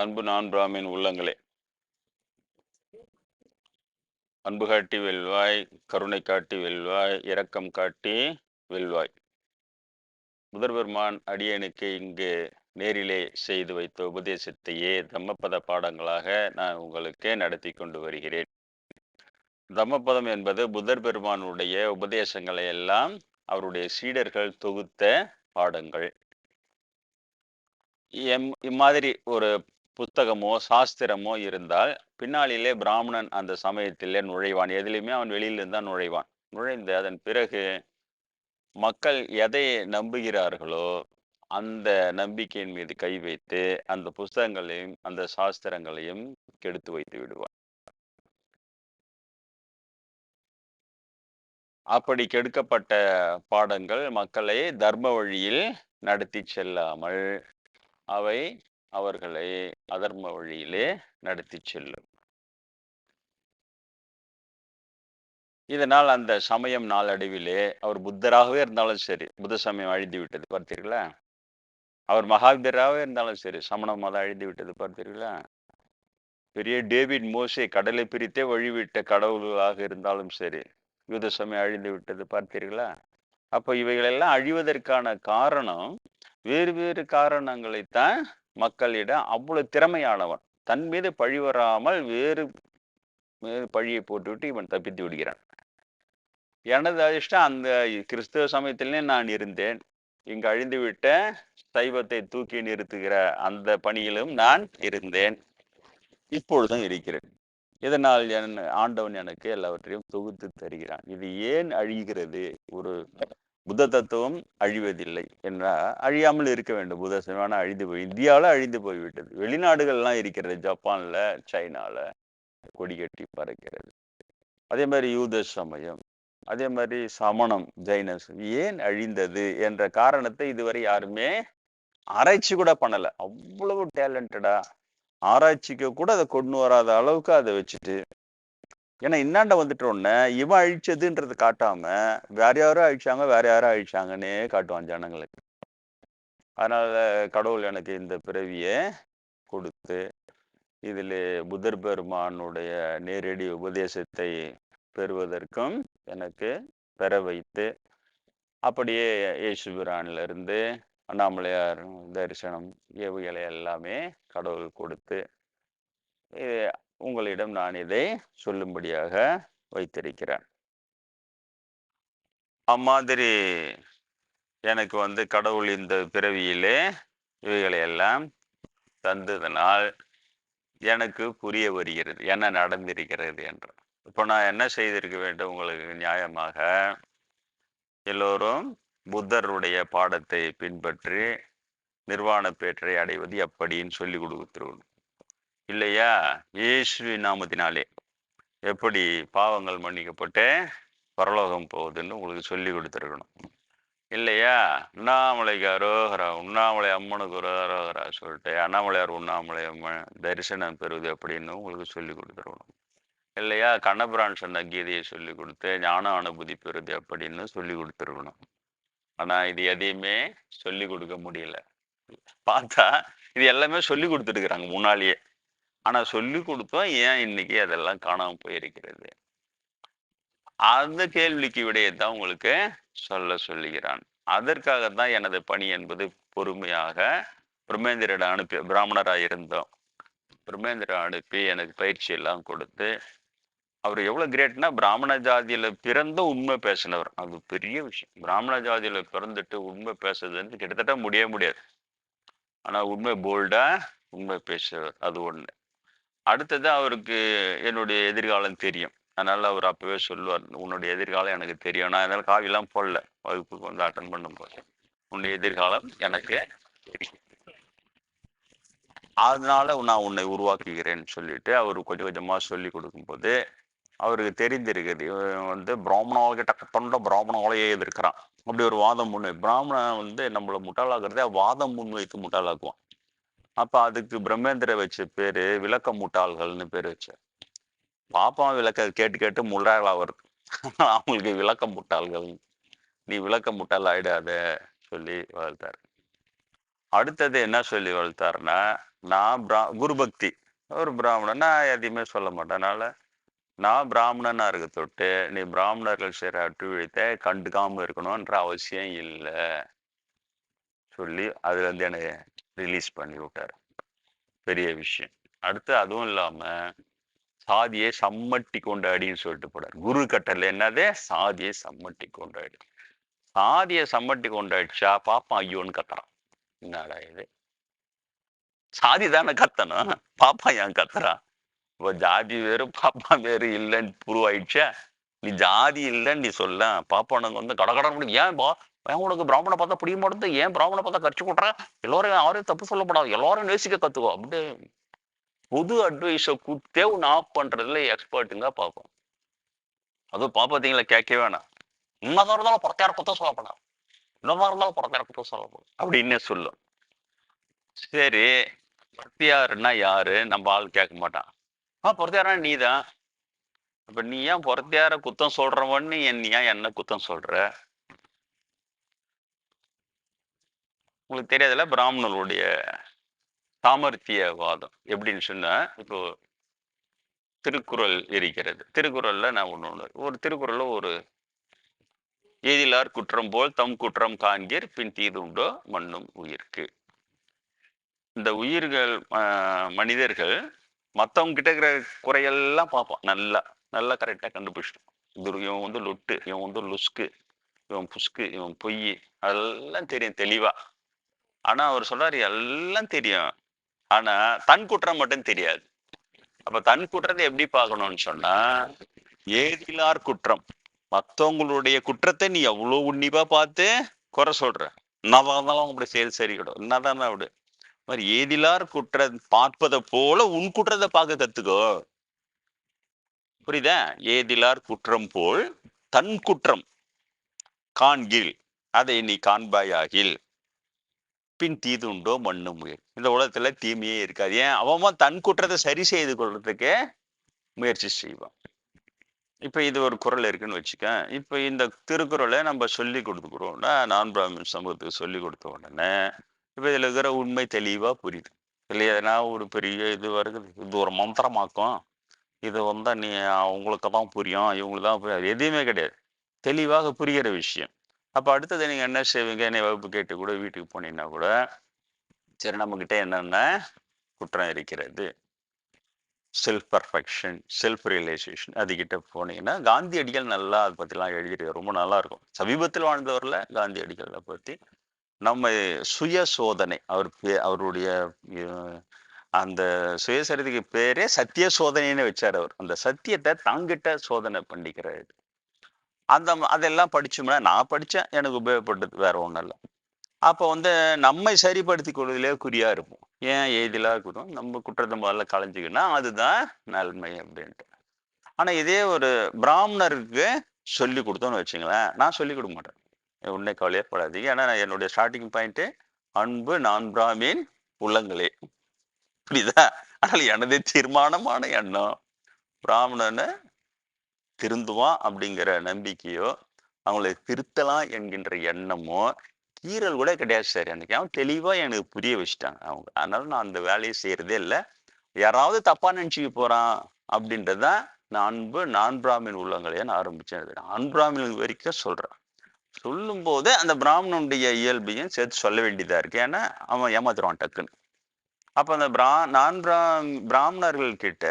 அன்பு நான் பிராமின் உள்ளங்களே, அன்பு காட்டி வெல்வாய், கருணை காட்டி வெல்வாய், இரக்கம் காட்டி வெல்வாய். முதல்வர்மான் அடியனுக்கு இங்கு நேரிலே செய்து வைத்த உபதேசத்தையே தம்மப்பத பாடங்களாக நான் உங்களுக்கு நடத்தி கொண்டு வருகிறேன். தம்மப்பதம் என்பது புத்தர் பெருமானுடைய உபதேசங்களை எல்லாம் அவருடைய சீடர்கள் தொகுத்த பாடங்கள். இம்மாதிரி ஒரு புத்தகமோ சாஸ்திரமோ இருந்தால் பின்னாளிலே பிராமணன் அந்த சமயத்திலே நுழைவான். எதிலுமே அவன் வெளியிலிருந்து தான் நுழைவான். நுழைந்து அதன் பிறகு மக்கள் எதை நம்புகிறார்களோ அந்த நம்பிக்கையின் மீது கை வைத்து அந்த புஸ்தகங்களையும் அந்த சாஸ்திரங்களையும் கெடுத்து வைத்து விடுவார். அப்படி கெடுக்கப்பட்ட பாடங்கள் மக்களை தர்ம வழியில் நடத்தி செல்லாமல் அவை அவர்களை அதர்ம வழியிலே நடத்தி செல்லும். இதனால் அந்த சமயம் நாளடைவிலே அவர் புத்தராகவே இருந்தாலும் சரி, புத்த சமயம் அழிந்து விட்டது பார்த்தீர்களா? அவர் மகாவீரராகவே இருந்தாலும் சரி, சமண மதம் அழிந்து விட்டது பார்த்தீர்களா? பெரிய டேவிட் மோசே கடலை பிரித்தே வழிவிட்ட கடவுளாக இருந்தாலும் சரி, யூத சமயம் அழிந்து விட்டது பார்த்தீர்களா? அப்போ இவைகளெல்லாம் அழிவதற்கான காரணம் வேறு வேறு காரணங்களைத்தான் மக்களிடம் அவ்வளவு திறமையானவன் தன் மீது பழி வராமல் வேறு பழியை போட்டுவிட்டு இவன் தப்பித்து விடுகிறான். எனது அதிர்ஷ்டம் அந்த கிறிஸ்தவ சமயத்திலே நான் இருந்தேன். இங்கு அழிந்துவிட்ட சைவத்தை தூக்கி நிறுத்துகிற அந்த பணியிலும் நான் இருந்தேன். இப்பொழுதும் இருக்கிறேன். இதனால் ஆண்டவன் எனக்கு எல்லாவற்றையும் தொகுத்து தருகிறான். இது ஏன் அழிகிறது? ஒரு புத்த தத்துவம் அழிவதில்லை என்றால் அழியாமல் இருக்க வேண்டும். புத்த சமயம் அழிந்து போய் இந்தியாவில் அழிந்து போய்விட்டது. வெளிநாடுகள்லாம் இருக்கிறது. ஜப்பான்ல, சைனால கொடி கட்டி பறக்கிறது. அதே மாதிரி யூத சமயம், அதே மாதிரி சமணம், ஜைனசம் ஏன் அழிந்தது என்ற காரணத்தை இதுவரை யாருமே ஆராய்ச்சி கூட பண்ணல. அவ்வளவு டேலண்டடா ஆராய்ச்சிக்கு கூட அதை கொண்டு வராத அளவுக்கு அதை வச்சுட்டு, ஏன்னா இன்னாண்ட வந்துட்டோன்னே இவன் அழிச்சதுன்றது காட்டாம வேற யாரும் அழிச்சாங்க வேற யாரும் அழிச்சாங்கன்னே காட்டுவான் ஜனங்களுக்கு. அதனால கடவுள் எனக்கு இந்த பிறவியை கொடுத்து இதில் புத்தர் பெருமானுடைய நேரடி உபதேசத்தை பெறுவதற்கும் எனக்கு பெற வைத்து, அப்படியே இயேசுபிரான்ல இருந்து அண்ணாமலையார் தரிசனம் இவைகளை எல்லாமே கடவுள் கொடுத்து உங்களிடம் நான் இதை சொல்லும்படியாக வைத்திருக்கிறேன். அம்மாதிரி எனக்கு கடவுள் இந்த பிறவியிலே இவைகளை எல்லாம் தந்ததனால் எனக்கு புரிய வருகிறது என்ன நடந்திருக்கிறது என்று. இப்போ நான் என்ன செய்திருக்க வேண்டும்? உங்களுக்கு நியாயமாக எல்லோரும் புத்தருடைய பாடத்தை பின்பற்றி நிர்வாண பேற்றை அடைவது எப்படின்னு சொல்லி கொடுத்துருக்கணும் இல்லையா? இயேசு நாமத்தினாலே எப்படி பாவங்கள் மன்னிக்கப்பட்டு பரலோகம் போகுதுன்னு உங்களுக்கு சொல்லி கொடுத்துருக்கணும் இல்லையா? உண்ணாமலைக்கு அரோகரா, உண்ணாமலை அம்மனுக்கு அரோகரா சொல்லிட்டு அண்ணாமலையார் உண்ணாமலை அம்மன் தரிசனம் பெறுவது அப்படின்னு உங்களுக்கு சொல்லி கொடுத்துருக்கணும் இல்லையா? கண்ணபிரான் சொன்ன கீதையை சொல்லி கொடுத்து ஞான அனுபூதி பெறுது அப்படின்னு சொல்லி கொடுத்துருக்கணும். ஆனா இது எதையுமே சொல்லி கொடுக்க முடியல. பார்த்தா இது எல்லாமே சொல்லி கொடுத்துருக்குறாங்க முன்னாலேயே. ஆனா சொல்லி கொடுத்தோம், ஏன் இன்னைக்கு அதெல்லாம் காணாம போயிருக்கிறது? அந்த கேள்விக்கு விடையத்தான் உங்களுக்கு சொல்லுகிறான். அதற்காகத்தான் எனது பணி என்பது பொறுமையாக பிரம்மேந்திரிட அனுப்பி, பிராமணராக இருந்தோம், பிரம்மேந்திர அனுப்பி எனக்கு பயிற்சி எல்லாம் கொடுத்து, அவர் எவ்வளவு கிரேட்னா பிராமண ஜாதியில பிறந்த உண்மை பேசினவர். அது பெரிய விஷயம். பிராமண ஜாதியில பிறந்துட்டு உண்மை பேசுறதுன்னு கிட்டத்தட்ட முடியாது. ஆனா உண்மை போல்டா உண்மை பேசுறவர், அது ஒண்ணு. அடுத்தது அவருக்கு என்னுடைய எதிர்காலம் தெரியும். அதனால அவர் அப்பவே சொல்லுவார், உன்னுடைய எதிர்காலம் எனக்கு தெரியும். நான் அதனால காவியெல்லாம் போடல வகுப்புக்கு அட்டன் பண்ணும் போது, உன்னுடைய எதிர்காலம் எனக்கு தெரியும், அதனால நான் உன்னை உருவாக்குகிறேன்னு சொல்லிட்டு அவர் கொஞ்சம் கொஞ்சமா சொல்லி கொடுக்கும்போது அவருக்கு தெரிந்திருக்குது, பிராமணாகிட்ட தொண்ட பிராமணாலேயே எதிர்க்கிறான். அப்படி ஒரு வாதம் முன்வை, பிராமணன் நம்மளை முட்டாளாக்குறதே வாதம் முன்வைத்து முட்டாளாக்குவான். அப்ப அதுக்கு பிரம்மேந்திர வச்ச பேரு விளக்க முட்டாள்கள்னு பேர் வச்சார். பாப்பாவும் விளக்க கேட்டு கேட்டு முட்டாளா வருது, அவங்களுக்கு விளக்க முட்டாள்கள், நீ விளக்க முட்டாள் ஆயிடாத சொல்லி வளர்த்தாரு. அடுத்தது என்ன சொல்லி வளர்த்தாருன்னா, நான் குரு பக்தி. ஒரு பிராமணன் நான் எதையுமே சொல்ல மாட்டேன். அதனால நான் பிராமணனா இருக்க தொட்டு, நீ பிராமணர்கள் செய்ற அட்டுழியத்தை கண்டுக்காம இருக்கணும்ன்ற அவசியம் இல்ல. சொல்லி அதுலேருந்து என்னை ரிலீஸ் பண்ணி விட்டாரு. பெரிய விஷயம். அடுத்து அதுவும் இல்லாம, சாதியை சம்மட்டி கொண்டாடின்னு சொல்லிட்டு போறாரு. குரு கட்டளை என்னது? சாதியை சம்மட்டி கொண்டாடி. சாதியை சம்மட்டி கொண்டாடிச்சா பாப்பான் ஐயோன்னு கத்துறான். என்னடா இது? சாதி தானே கத்தணும். பாப்பா ஏன் கத்துறான்? இப்போ ஜாதி வேறு பாப்பா வேறு இல்லைன்னு ப்ரூவ் ஆயிடுச்சா? நீ ஜாதி இல்லைன்னு நீ சொல்ல. பாப்பானுங்க வந்து கடகடன்னு ஏன் ஏன் உனக்கு பிராமணனை பார்த்தா பிடிக்க மாட்டேது? ஏன் பிராமணனை பார்த்தா கரிச்சு கொட்டுற? எல்லாரும் யாரையும் தப்பு சொல்லப்படாது. எல்லாரும் நேசிக்க கத்துக்கோ. அப்படியே புது அட்வைஸை கொடுத்தே ஒன்று ஆஃப் பண்றதுல எக்ஸ்பர்ட்டுங்க பார்ப்போம். அதுவும் பாப்பாத்தீங்களா கேட்கவே வேணாம். என்னதான் இருந்தாலும் புறத்தையார குத்தம் சொல்லப்படாது. என்னதான் இருந்தாலும் புறத்தையார குத்தம் சொல்லப்படும் அப்படின்னு சொல்லும். சரி, புறத்தியாருன்னா யாரு? நம்ம ஆள் கேட்க மாட்டான். புறத்தியாரா நீதான். அப்ப நீ ஏன் புறத்தியார குத்தம் சொல்றவன்னு நீ ஏன் என்ன குத்தம் சொல்ற? உங்களுக்கு தெரியாதுல பிராமணர்களுடைய சாமர்த்தியவாதம் எப்படின்னு சொன்னா, இப்போ திருக்குறள் இருக்கிறது. திருக்குறள்ல நான் ஒண்ணு ஒரு திருக்குறள்ல ஒரு எதிலார் குற்றம் போல் தம் குற்றம் காண்கீர் பின் தீதுண்டோ மண்ணும் உயிர்க்கு. இந்த உயிர்கள் மனிதர்கள் மற்றவங்க கிட்ட இருக்கிற குறையெல்லாம் பார்ப்பான். நல்லா நல்லா கரெக்டா கண்டுபிடிச்சிட்டோம். இவன் வந்து லொட்டு, இவன் வந்து லுஸ்கு, இவன் புஸ்கு, இவன் பொய், அதெல்லாம் தெரியும் தெளிவா. ஆனா அவர் சொல்றாரு எல்லாம் தெரியும், ஆனா தன் குற்றம் மட்டும் தெரியாது. அப்ப தன் குற்றத்தை எப்படி பார்க்கணும்னு சொன்னா, ஏதிலார் குற்றம், மற்றவங்களுடைய குற்றத்தை நீ எவ்வளவு உன்னிப்பா பார்த்து குறை சொல்ற. என்னதான் இருந்தாலும் அப்படி செயல் சரி கிடையாது. என்னதான் அப்படி மாதிரி ஏதிலார் குற்றம் பார்ப்பதை போல உன் குற்றத்தை பார்க்க கத்துக்கோ. புரியுதா? ஏதிலார் குற்றம் போல் தன் குற்றம் காண்கில், அதை நீ காண்பாயாகில் பின் தீது உண்டோ மண்ணும் முயல். இந்த உலகத்துல தீமையே இருக்காது. ஏன் அவன் தன் குற்றத்தை சரி செய்து கொள்றதுக்கு முயற்சி செய்வான். இப்ப இது ஒரு குறள் இருக்குன்னு வச்சுக்க. இப்ப இந்த திருக்குறளை நம்ம சொல்லி கொடுத்துக்கிறோம்னா, நான் பிராமின் சமூகத்துக்கு சொல்லி கொடுத்த உடனே இப்ப இதுல இருக்கிற உண்மை தெளிவா புரியுது இல்லையா? நான் ஒரு பெரிய இது வருது, இது ஒரு மந்திரமாக்கும், இது வந்தா நீ அவங்களுக்கு தான் புரியும், இவங்களுக்கு தான் புரியும், எதுவுமே கிடையாது. தெளிவாக புரிகிற விஷயம். அப்ப அடுத்தது நீங்க என்ன செய்வீங்க? என்னை வகுப்பு கேட்டு கூட வீட்டுக்கு போனீங்கன்னா கூட, சரி நம்ம கிட்ட என்னென்ன குற்றம் இருக்கிறது, செல்ஃப் பர்ஃபெக்ஷன், செல்ஃப் ரியலைசேஷன், அதுகிட்ட போனீங்கன்னா காந்தியடிகள் நல்லா அதை பற்றிலாம் எழுதிட்டு ரொம்ப நல்லா இருக்கும். சமீபத்தில் வாழ்ந்தவரில் காந்தியடிகளை பற்றி நம்ம சுய சோதனை, அவருடைய அந்த சுயசரிதைக்கு பேரே சத்திய சோதனைன்னு வச்சார். அவர் அந்த சத்தியத்தை தாங்கிட்ட சோதனை பண்ணிக்கிறாரு. அதெல்லாம் படிச்சோம்னா, நான் படித்தேன், எனக்கு உபயோகப்பட்டது, வேற ஒன்றும் இல்லை. அப்போ வந்து நம்மை சரிப்படுத்திக் கொள்வதிலே குறியா இருப்போம். ஏன் எதிலாக இருக்கட்டும், நம்ம குற்றத்தை முதல்ல களைஞ்சிக்கினா அதுதான் நன்மை அப்படின்ட்டு. ஆனா இதே ஒரு பிராமணருக்கு சொல்லி கொடுத்தோன்னு வச்சுங்களேன், நான் சொல்லி கொடுக்க மாட்டேன். உன்னை கவலையப்படாதீங்க. ஏன்னா என்னுடைய ஸ்டார்டிங் பாயிண்ட் அன்பு நான் பிராமின் உள்ளங்களே. புரியுதா? ஆனால் எனது தீர்மானமான எண்ணம், பிராமணனை திருந்துவான் அப்படிங்கிற நம்பிக்கையோ, அவங்களை திருத்தலாம் என்கின்ற எண்ணமோ கீறல் கூட கிடையாது சார். எனக்கு அவன் தெளிவா எனக்கு புரிய வச்சுட்டாங்க அவங்க. அதனால நான் அந்த வேலையை செய்யறதே இல்லை. யாராவது தப்பா நினைச்சுக்க போறான் அப்படின்றதான் நான் அன்பு நான் பிராமின் உள்ளங்களையான்னு ஆரம்பிச்சேன். நான் பிராமின் வரைக்கும் சொல்றேன். சொல்லும் போது அந்த பிராமணனுடைய இயல்பையும் சேர்த்து சொல்ல வேண்டியதா இருக்கு. ஏன்னா அவன் ஏமாத்துருவான் டக்குன்னு. அப்ப அந்த பிராமணர்கள் கிட்ட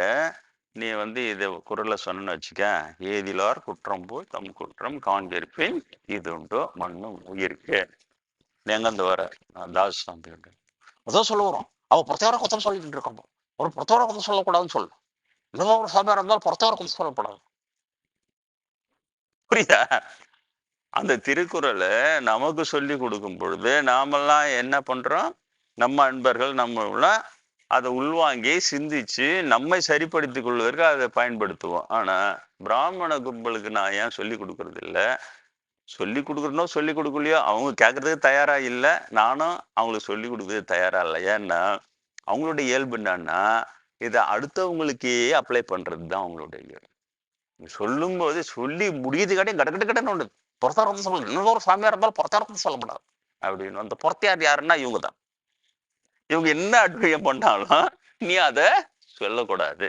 நீ வந்து இதை குரல்ல சொன்னு வச்சுக்க, ஏதிலார் குற்றம் போய் தம் குற்றம் காண்பிருப்பேன் இது உண்டோ மண்ணும் உயிருக்கு. எங்கேருந்து வர தாஸ் அதான் சொல்ல வரும். அவன் பிரத்யேக குத்தம் சொல்லிட்டு இருக்கான். ஒரு பிரத்யேக குத்தம் சொல்லக்கூடாதுன்னு சொல்லு. இன்னும் ஒரு சாமியா இருந்தாலும் பிரத்யேக குத்தம் சொல்லக்கூடாது. புரியுதா? அந்த திருக்குறளை நமக்கு சொல்லி கொடுக்கும் பொழுது நாமெல்லாம் என்ன பண்றோம்? நம்ம அன்பர்கள் நம்ம அதை உள்வாங்கி சிந்திச்சு நம்மை சரிப்படுத்திக் கொள்வதற்கு அதை பயன்படுத்துவோம். ஆனா பிராமண கும்பலுக்கு நான் ஏன் சொல்லி கொடுக்கறது இல்லை? சொல்லி கொடுக்குறனோ சொல்லி கொடுக்கலையோ அவங்க கேட்கறதுக்கு தயாரா இல்லை, நானும் அவங்களுக்கு சொல்லி கொடுக்கறதுக்கு தயாரா இல்லை. ஏன்னா அவங்களுடைய இயல்பு என்னன்னா, இதை அடுத்தவங்களுக்கே அப்ளை பண்றது தான் அவங்களுடைய இயல்பு. சொல்லும் போது சொல்லி முடியுது காட்டியும் கட கட கடன்னு ஒன்று புறத்தாரத்தை சொல்ல, இன்னொரு சாமியார் இருந்தாலும் புறத்தாரத்தை சொல்லப்படாது அப்படின்னு. அந்த புறத்தியார் யாருன்னா இவங்க தான். இவங்க என்ன அட்வையம் பண்ணாலும் நீ அதை சொல்லக்கூடாது.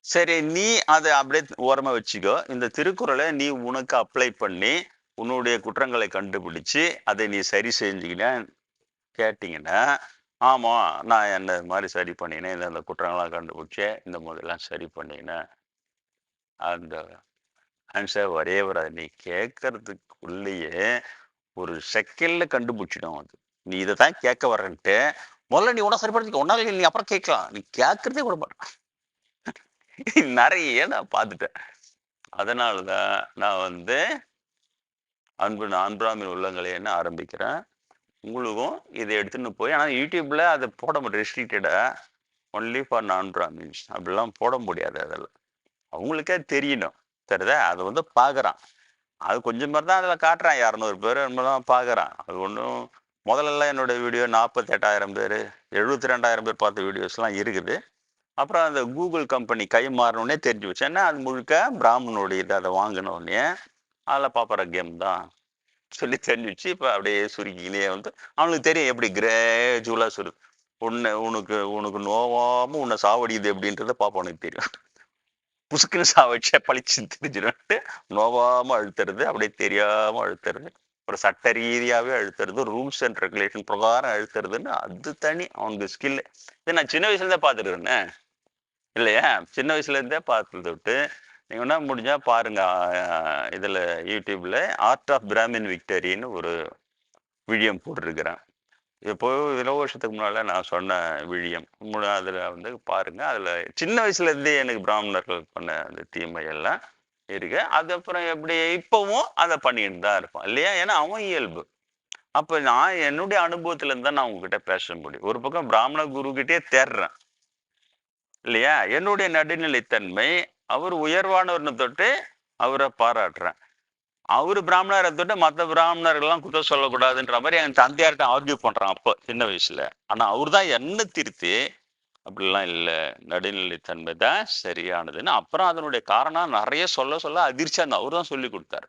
சரி, நீ அதை அப்படியே ஓரமா வச்சுக்கோ. இந்த திருக்குறளை நீ உனக்கு அப்ளை பண்ணி உன்னுடைய குற்றங்களை கண்டுபிடிச்சு அதை நீ சரி செஞ்சுக்கின கேட்டீங்கன்னா, ஆமா நான் என்ன மாதிரி சரி பண்ணினேன், இந்த குற்றங்கள்லாம் கண்டுபிடிச்சேன், இந்த மாதிரிலாம் சரி பண்ணினேன். அந்த ஆன்சர் ஒரே வராது. நீ கேட்கறதுக்குள்ளேயே ஒரு செகண்ட்ல கண்டுபிடிச்சிடும் அது. நீ இதை தான் கேட்க வர்றன்ட்டு முதல்ல நீ உன சரிப்படுத்திக்க, ஒன்னால நீ அப்புறம் கேட்கலாம். நீ கேட்கறதே கூட மாட்டான். நிறைய நான் பார்த்துட்டேன். அதனாலதான் நான் அன்பு அன்பிராமின் உள்ளங்களேன்னு ஆரம்பிக்கிறேன். உங்களுக்கும் இதை எடுத்துன்னு போய், ஆனால் யூடியூப்ல அதை போட முடியும், ரெஸ்ட்ரிக்டடா ஒன்லி ஃபார் நான் பிராமின்ஸ் அப்படிலாம் போட முடியாது. அதெல்லாம் அவங்களுக்கே தெரியணும். தெரியுதா? அதை பார்க்குறான். அது கொஞ்சம் பேர் தான் அதில் காட்டுறான். 200 பேர் தான் பார்க்குறான். அது ஒன்றும் முதல்லலாம் என்னோட வீடியோ 48,000 பேர் 72,000 பேர் பார்த்த வீடியோஸ்லாம் இருக்குது. அப்புறம் அந்த கூகுள் கம்பெனி கை மாறினோடனே தெரிஞ்சு வச்சு, ஏன்னா அது முழுக்க பிராமணனுடைய இதை அதை வாங்கினோடனே அதில் பார்க்குற கேம் தான் சொல்லி தெரிஞ்சு வச்சு இப்போ அப்படியே சுருக்கிக்கினே அவனுக்கு தெரியும் எப்படி கிரேஜுவலாக சுரு உனக்கு உனக்கு நோவாமல் உன்னை சாவடியுது அப்படின்றத பாப்பானுக்கு தெரியும். புசுக்குன்னு சாவடிச்சா பழிச்சு தெரிஞ்சிட்டு நோவாமல் அழுத்துறது, அப்படியே தெரியாமல் அழுத்துறது, ஒரு சட்ட ரீதியாகவே அழுத்துறது, ரூல்ஸ் அண்ட் ரெகுலேஷன் பிரகாரம் அழுத்துறதுன்னு அது தனி அவனுக்கு ஸ்கில். இதை நான் சின்ன வயசுலேருந்தே பார்த்துருக்கேன் இல்லையா? சின்ன வயசுலேருந்தே பார்த்தது விட்டு நீங்கள் என்ன முடிஞ்சா பாருங்க. இதில் யூடியூப்ல ஆர்ட் ஆஃப் பிராமின் விக்டரின்னு ஒரு விழியம் போட்டிருக்கிறேன். இப்போ 20 வருஷத்துக்கு முன்னால நான் சொன்ன விழியம் அதில் பாருங்க. அதில் சின்ன வயசுலேருந்தே எனக்கு பிராமணர்கள் பண்ண அந்த தீமை எல்லாம் இருக்கு. அதுக்கப்புறம் எப்படி இப்பவும் அதை பண்ணிட்டு தான் இருப்பான் இல்லையா? ஏன்னா அவன் இயல்பு. அப்போ நான் என்னுடைய அனுபவத்துல இருந்தா நான் உங்ககிட்ட பேச முடியும். ஒரு பக்கம் பிராமண குரு கிட்டே தேடுறேன் இல்லையா? என்னுடைய நடுநிலைத்தன்மை, அவர் உயர்வானவர்னு தொட்டு அவரை பாராட்டுறேன். அவரு பிராமணரை தொட்டு மற்ற பிராமணர்கள்லாம் குற்றம் சொல்லக்கூடாதுன்ற மாதிரி என் தந்தையார்கிட்ட ஆர்கியூ பண்றான் அப்போ சின்ன வயசுல. ஆனா அவர் தான் என்ன திருத்தி அப்படிலாம் இல்லை, நடுநிலைத்தன்மை தான் சரியானதுன்னு அப்புறம் அதனுடைய காரணம் நிறைய சொல்ல சொல்ல அதிர்ச்சியா இருந்த அவர் தான் சொல்லி கொடுத்தாரு.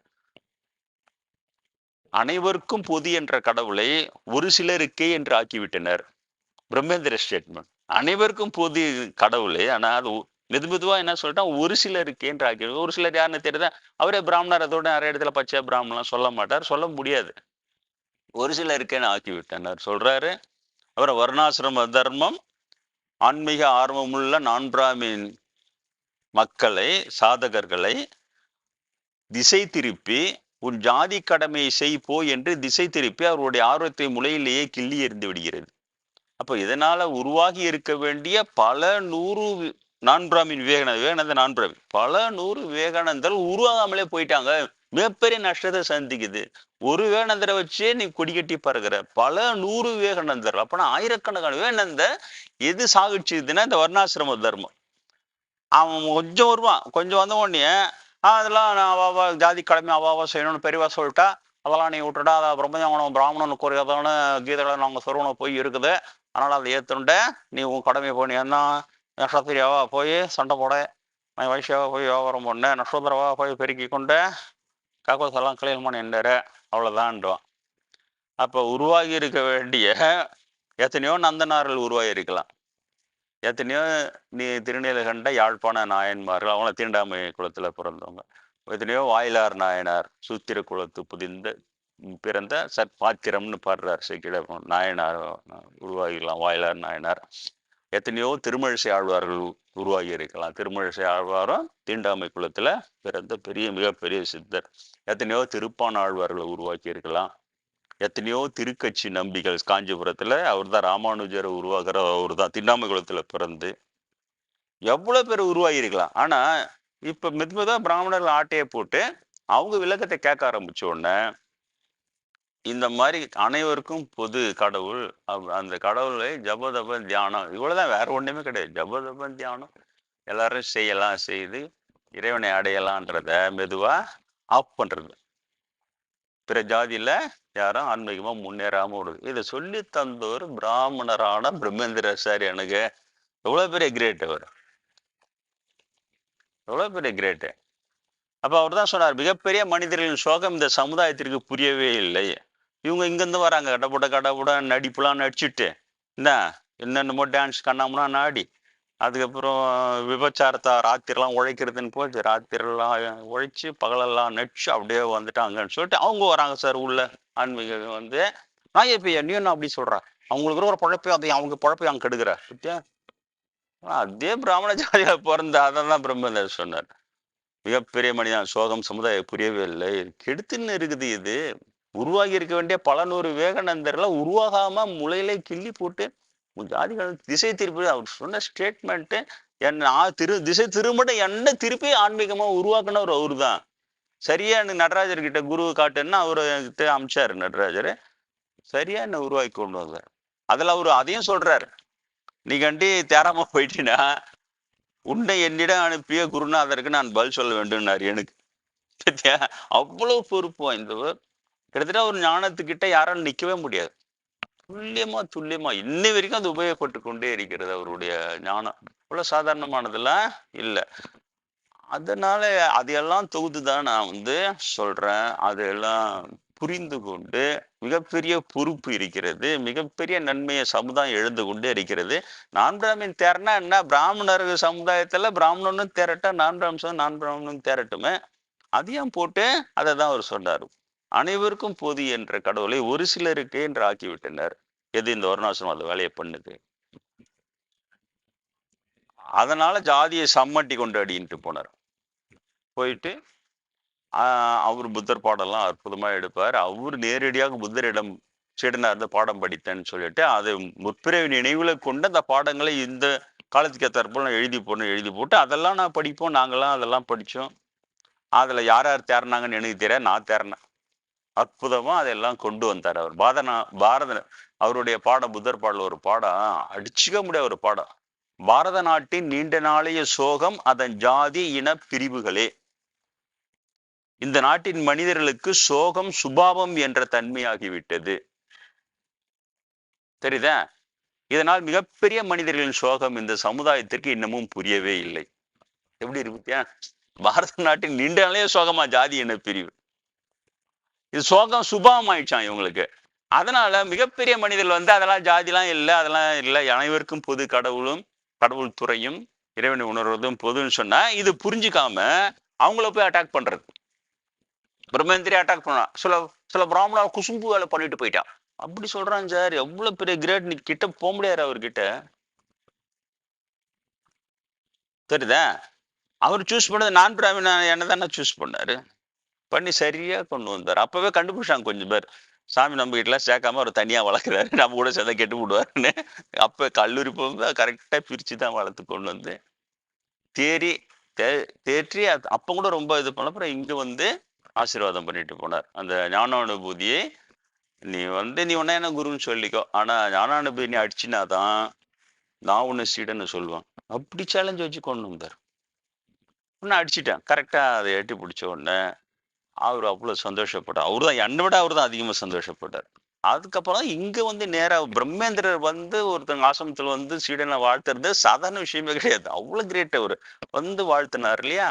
அனைவருக்கும் பொது என்ற கடவுளை ஒரு சிலருக்கே என்று ஆக்கிவிட்டனர். பிரம்மேந்திர ஸ்டேட்மெண்ட். அனைவருக்கும் பொது கடவுளே, ஆனா அது மெதுவா என்ன சொல்லிட்டான், ஒரு சிலருக்கேன்ற ஆக்கி. ஒரு சிலர் யாருன்னு தெரியுதா? அவரே பிராமணர், அதோட நிறைய இடத்துல பச்சையா பிராமணன் சொல்ல மாட்டார், சொல்ல முடியாது. ஒரு சிலருக்கேன்னு ஆக்கி விட்டனர் சொல்றாரு. அப்புறம் வர்ணாசிரம தர்மம், ஆன்மீக ஆர்வமுள்ள நான் பிராமின் மக்களை, சாதகர்களை திசை திருப்பி உன் ஜாதி கடமையை செய் போ என்று திசை திருப்பி அவருடைய ஆர்வத்தை முளையிலேயே கிள்ளி எறிந்து விடுகிறது. அப்ப இதனால உருவாகி இருக்க வேண்டிய பல 100 நான் பிராமின் விவேகானந்தர் நான் பிராமின் பல 100 விவேகானந்தர் உருவாகாமலே போயிட்டாங்க. மிகப்பெரிய நஷ்டத்தை சந்திக்குது. ஒரு விவேகானந்தரை வச்சே நீ கொடிக்கட்டி பறகுற. பல 100 விவேகானந்தர், அப்பனா ஆயிரக்கணக்கான விவேகானந்தர் எது சாகிச்சுதுன்னா இந்த வர்ணாசிரம தர்மம். அவன் கொஞ்சம் வருவான், கொஞ்சம் வந்த உடனே அதெல்லாம் நான் அவாவா ஜாதி கடமை அவாவா செய்யணும்னு பெரியவா சொல்லிட்டா, அதெல்லாம் நீ விட்டுட்டா, அதை பிரம்மஞானம் பிராமணனுக்கு குறையாதான கீதைகளை நாங்கள் சொருவனை போய் இருக்குது, அதனால் அதை ஏற்றுண்ட நீ உன் கடமையை போய் நீ என்ன நட்சத்திரியாவா போய் சண்டை போட, வைசியாவா போய் வியாபாரம் பண்ண, நட்சத்திரவா போய் பெருக்கி கொண்டு காக்கோசெல்லாம் கிளீன் பண்ணி எண்டாரு, அவ்வளோதான்டுவான். அப்போ உருவாகி இருக்க வேண்டிய எத்தனையோ நந்தனார்கள் உருவாகி இருக்கலாம். எத்தனையோ நீ திருநீலகண்ட யாழ்ப்பாண நாயன்மார்கள், அவங்கள தீண்டாமை குலத்துல பிறந்தவங்க. எத்தனையோ வாயிலார் நாயனார் சூத்திர குலத்து பிறந்த சற்பாத்திரம்னு பாடுறார் சீக்கிர நாயனார் உருவாகிக்கலாம். வாயிலார் நாயனார். எத்தனையோ திருமழிசை ஆழ்வார்கள் உருவாகி இருக்கலாம். திருமழிசை ஆழ்வாரும் தீண்டாமை குலத்துல பிறந்த மிகப்பெரிய சித்தர். எத்தனையோ திருப்பான் ஆழ்வார்களை உருவாக்கி இருக்கலாம். எத்தனையோ திருக்கட்சி நம்பிகள் காஞ்சிபுரத்துல அவர் தான் ராமானுஜரை உருவாக்குற, அவர் தான் தீண்டாமை குலத்துல பிறந்து எவ்வளவு பேர் உருவாகி இருக்கலாம். ஆனா இப்ப மெதுமெதுவா பிராமணர்கள் ஆட்டையை போட்டு அவங்க விளக்கத்தை கேட்க ஆரம்பிச்ச உடனே இந்த மாதிரி அனைவருக்கும் பொது கடவுள், அந்த கடவுளை ஜபதப தியானம் இவ்வளவுதான், வேற ஒண்ணுமே கிடையாது. ஜபதப தியானம் எல்லாரும் செய்யலாம், செய்து இறைவனை அடையலான்றத மெதுவா ஆஃப் பண்றது. பிற ஜாதியில யாரும் ஆன்மீகமா முன்னேறாம விடுது. இதை சொல்லி தந்தவர் பிராமணரான பிரம்மேந்திர சார். எனக்கு எவ்வளவு பெரிய கிரேட் அவர், எவ்வளவு பெரிய கிரேட்டு. அப்ப அவர் தான் சொன்னார், மிகப்பெரிய மனிதர்களின் சோகம் இந்த சமுதாயத்திற்கு புரியவே இல்லை. இவங்க இங்கேருந்து வராங்க கடப்புட நடிப்புலாம் நடிச்சுட்டு என்ன என்னென்னமோ டான்ஸ் கண்ணாமூனா ஆடி அதுக்கப்புறம் விபச்சாரத்தை ராத்திரிலாம் உழைக்கிறதுன்னு போச்சு ராத்திரிலாம் உழைச்சி பகலெல்லாம் நடிச்சு அப்படியே வந்துட்டாங்கன்னு சொல்லிட்டு அவங்க வராங்க சார் உள்ள ஆன்மீகம் வந்து. நான் இப்போ என்னையும் நான் அப்படி சொல்கிறேன், அவங்களுக்கு ஒரு பழப்பை அதை அவங்க பழப்பை அவங்க கெடுக்கிற பத்தியா. அதே பிராமண ஜாதியில பிறந்த அதை தான் பிரம்மதர் சொன்னார். மிகப்பெரிய மனிதன் சோகம் சமுதாயம் புரியவே இல்லை, கெடுத்துன்னு இருக்குது இது. உருவாகி இருக்க வேண்டிய பல நூறு விவேகானந்தர்லாம் உருவாகாம முளையிலே கிள்ளி போட்டு ஜாதிகள் திசை திருப்பி அவர் சொன்ன ஸ்டேட்மெண்ட் என்ன திசை திரும்ப என்ன திருப்பி ஆன்மீகமா உருவாக்குனவர் அவரு தான். சரியா எனக்கு நடராஜர் கிட்ட குரு காட்டுன்னா அவரு கிட்ட அமிச்சாரு நடராஜர், சரியா என்ன உருவாக்கி கொண்டு வந்தார். அதுல அவரு அதையும் சொல்றாரு, நீ கண்டி தேராம போயிட்டீன்னா உன்னை என்னிடம் அனுப்பிய குருநாதருக்கு நான் பதில் சொல்ல வேண்டும்னாரு எனக்கு. அவ்வளவு பொறுப்பு வாய்ந்தவர். கிட்டத்தட்ட ஒரு ஞானத்துக்கிட்ட யாராலும் நிக்கவே முடியாது. துல்லியமா இன்னை வரைக்கும் அது உபயோகப்பட்டு கொண்டே இருக்கிறது. அவருடைய ஞானம் இவ்வளவு சாதாரணமானதெல்லாம் இல்லை. அதனால அதையெல்லாம் தொகுத்துதான் நான் வந்து சொல்றேன். அதெல்லாம் புரிந்து கொண்டு மிகப்பெரிய பொறுப்பு இருக்கிறது, மிகப்பெரிய நன்மையை சமுதாயம் எழுந்து கொண்டே இருக்கிறது. நான் பிராமின் தேரனா என்ன, பிராமணர் சமுதாயத்துல பிராமணனும் தேரட்டா, நான் பிராமணனும் தேரட்டுமே. அதையும் போட்டு அதை தான் அவர் சொன்னார். அனைவருக்கும் பொது என்ற கடவுளை ஒரு சிலருக்கு என்று ஆக்கிவிட்டனர். எது இந்த வருணாசிரமம் அந்த வேலையை பண்ணுது. அதனால ஜாதியை சம்மட்டி கொண்டு அடின்ட்டு போனார். போயிட்டு அவர் புத்தர் பாடம்லாம் அற்புதமா எடுப்பார். அவர் நேரடியாக புத்தரிடம் சீடனா இருந்து பாடம் படித்தேன்னு சொல்லிட்டு அதை முற்பிறவி நினைவுல கொண்டு அந்த பாடங்களை இந்த காலத்துக்கு ஏற்றாற்போல் நான் எழுதி போட்டு அதெல்லாம் நான் படிப்போம். நாங்கெல்லாம் அதெல்லாம் படித்தோம். அதில் யார் யார் தேர்னாங்கன்னு எனக்கு தெரியாது, நான் தேர்னேன். அற்புதமா அதெல்லாம் கொண்டு வந்தார் அவர். பாரத அவருடைய பாடம் புத்தர் பாடல ஒரு பாடம் அடிச்சுக்க முடியாத ஒரு பாடம். பாரத நாட்டின் நீண்ட நாளைய சோகம் அதன் ஜாதி இன பிரிவுகளே. இந்த நாட்டின் மனிதர்களுக்கு சோகம் சுபாவம் என்ற தன்மையாகிவிட்டது. தெரியுதா? இதனால் மிகப்பெரிய மனிதர்களின் சோகம் இந்த சமுதாயத்திற்கு இன்னமும் புரியவே இல்லை. எப்படி இருக்கு? பாரத நாட்டின் நீண்ட நாளைய சோகமா ஜாதி இன பிரிவு. இது சோகம் சுபாவம் ஆயிடுச்சான் இவங்களுக்கு. அதனால மிகப்பெரிய மனிதர்கள் வந்து அதெல்லாம் ஜாதிலாம் இல்லை, அதெல்லாம் இல்லை, அனைவருக்கும் பொது கடவுளும் கடவுள் துறையும் இறைவனை உணர்வதும் பொதுன்னு சொன்னா இது புரிஞ்சுக்காம அவங்கள போய் அட்டாக் பண்றது. பிரம்மேந்திரி அட்டாக் பண்ணா, சில பிராமணா குசும்பு வேலை பண்ணிட்டு போயிட்டான் அப்படி சொல்றான் சார். எவ்வளவு பெரிய கிரேட், நீ கிட்ட போக முடியாது அவர்கிட்ட. தெரியுதா? அவர் சூஸ் பண்ணது நான் பிராமின் என்ன தானே சூஸ் பண்ணாரு, பண்ணி சரியா கொண்டு வந்தார். அப்பவே கண்டுபிடிச்சாங்க கொஞ்சம் பேர், சாமி நம்ம வீட்டுலாம் சேர்க்காம அவர் தனியா வளர்க்குறாரு, நம்ம கூட சேர்ந்தா கெட்டு விடுவாருன்னு. அப்ப கல்லூரி போகும்போது கரெக்டா பிரிச்சு தான் வளர்த்து கொண்டு வந்து தேற்றி அப்ப கூட ரொம்ப இது பண்ண. அப்புறம் இங்க வந்து ஆசீர்வாதம் பண்ணிட்டு போனார். அந்த ஞானானுபூதியை நீ உன்ன என்ன குருன்னு சொல்லிக்கோ, ஆனா ஞானானுபூதி நீ அடிச்சினாதான் நான் உன்னை சீடன்னு சொல்லுவேன். அப்படி சேலஞ்ச் வச்சு கொண்டு வந்தார். உன்னை அடிச்சிட்டேன் கரெக்டா, அதை எட்டி பிடிச்ச உடனே அவர் அவ்வளவு சந்தோஷப்பட்டார். அவரு தான் என்னை விட அவர் தான் அதிகமா சந்தோஷப்பட்டார். அதுக்கப்புறம் இங்க வந்து நேரா பிரம்மேந்திரர் வந்து ஒருத்தங்க ஆசிரமத்துல வந்து சீடனை வாழ்த்துறது சாதாரண விஷயமே கிடையாது. அவ்வளவு கிரேட். அவரு வந்து வாழ்த்தினார் இல்லையா?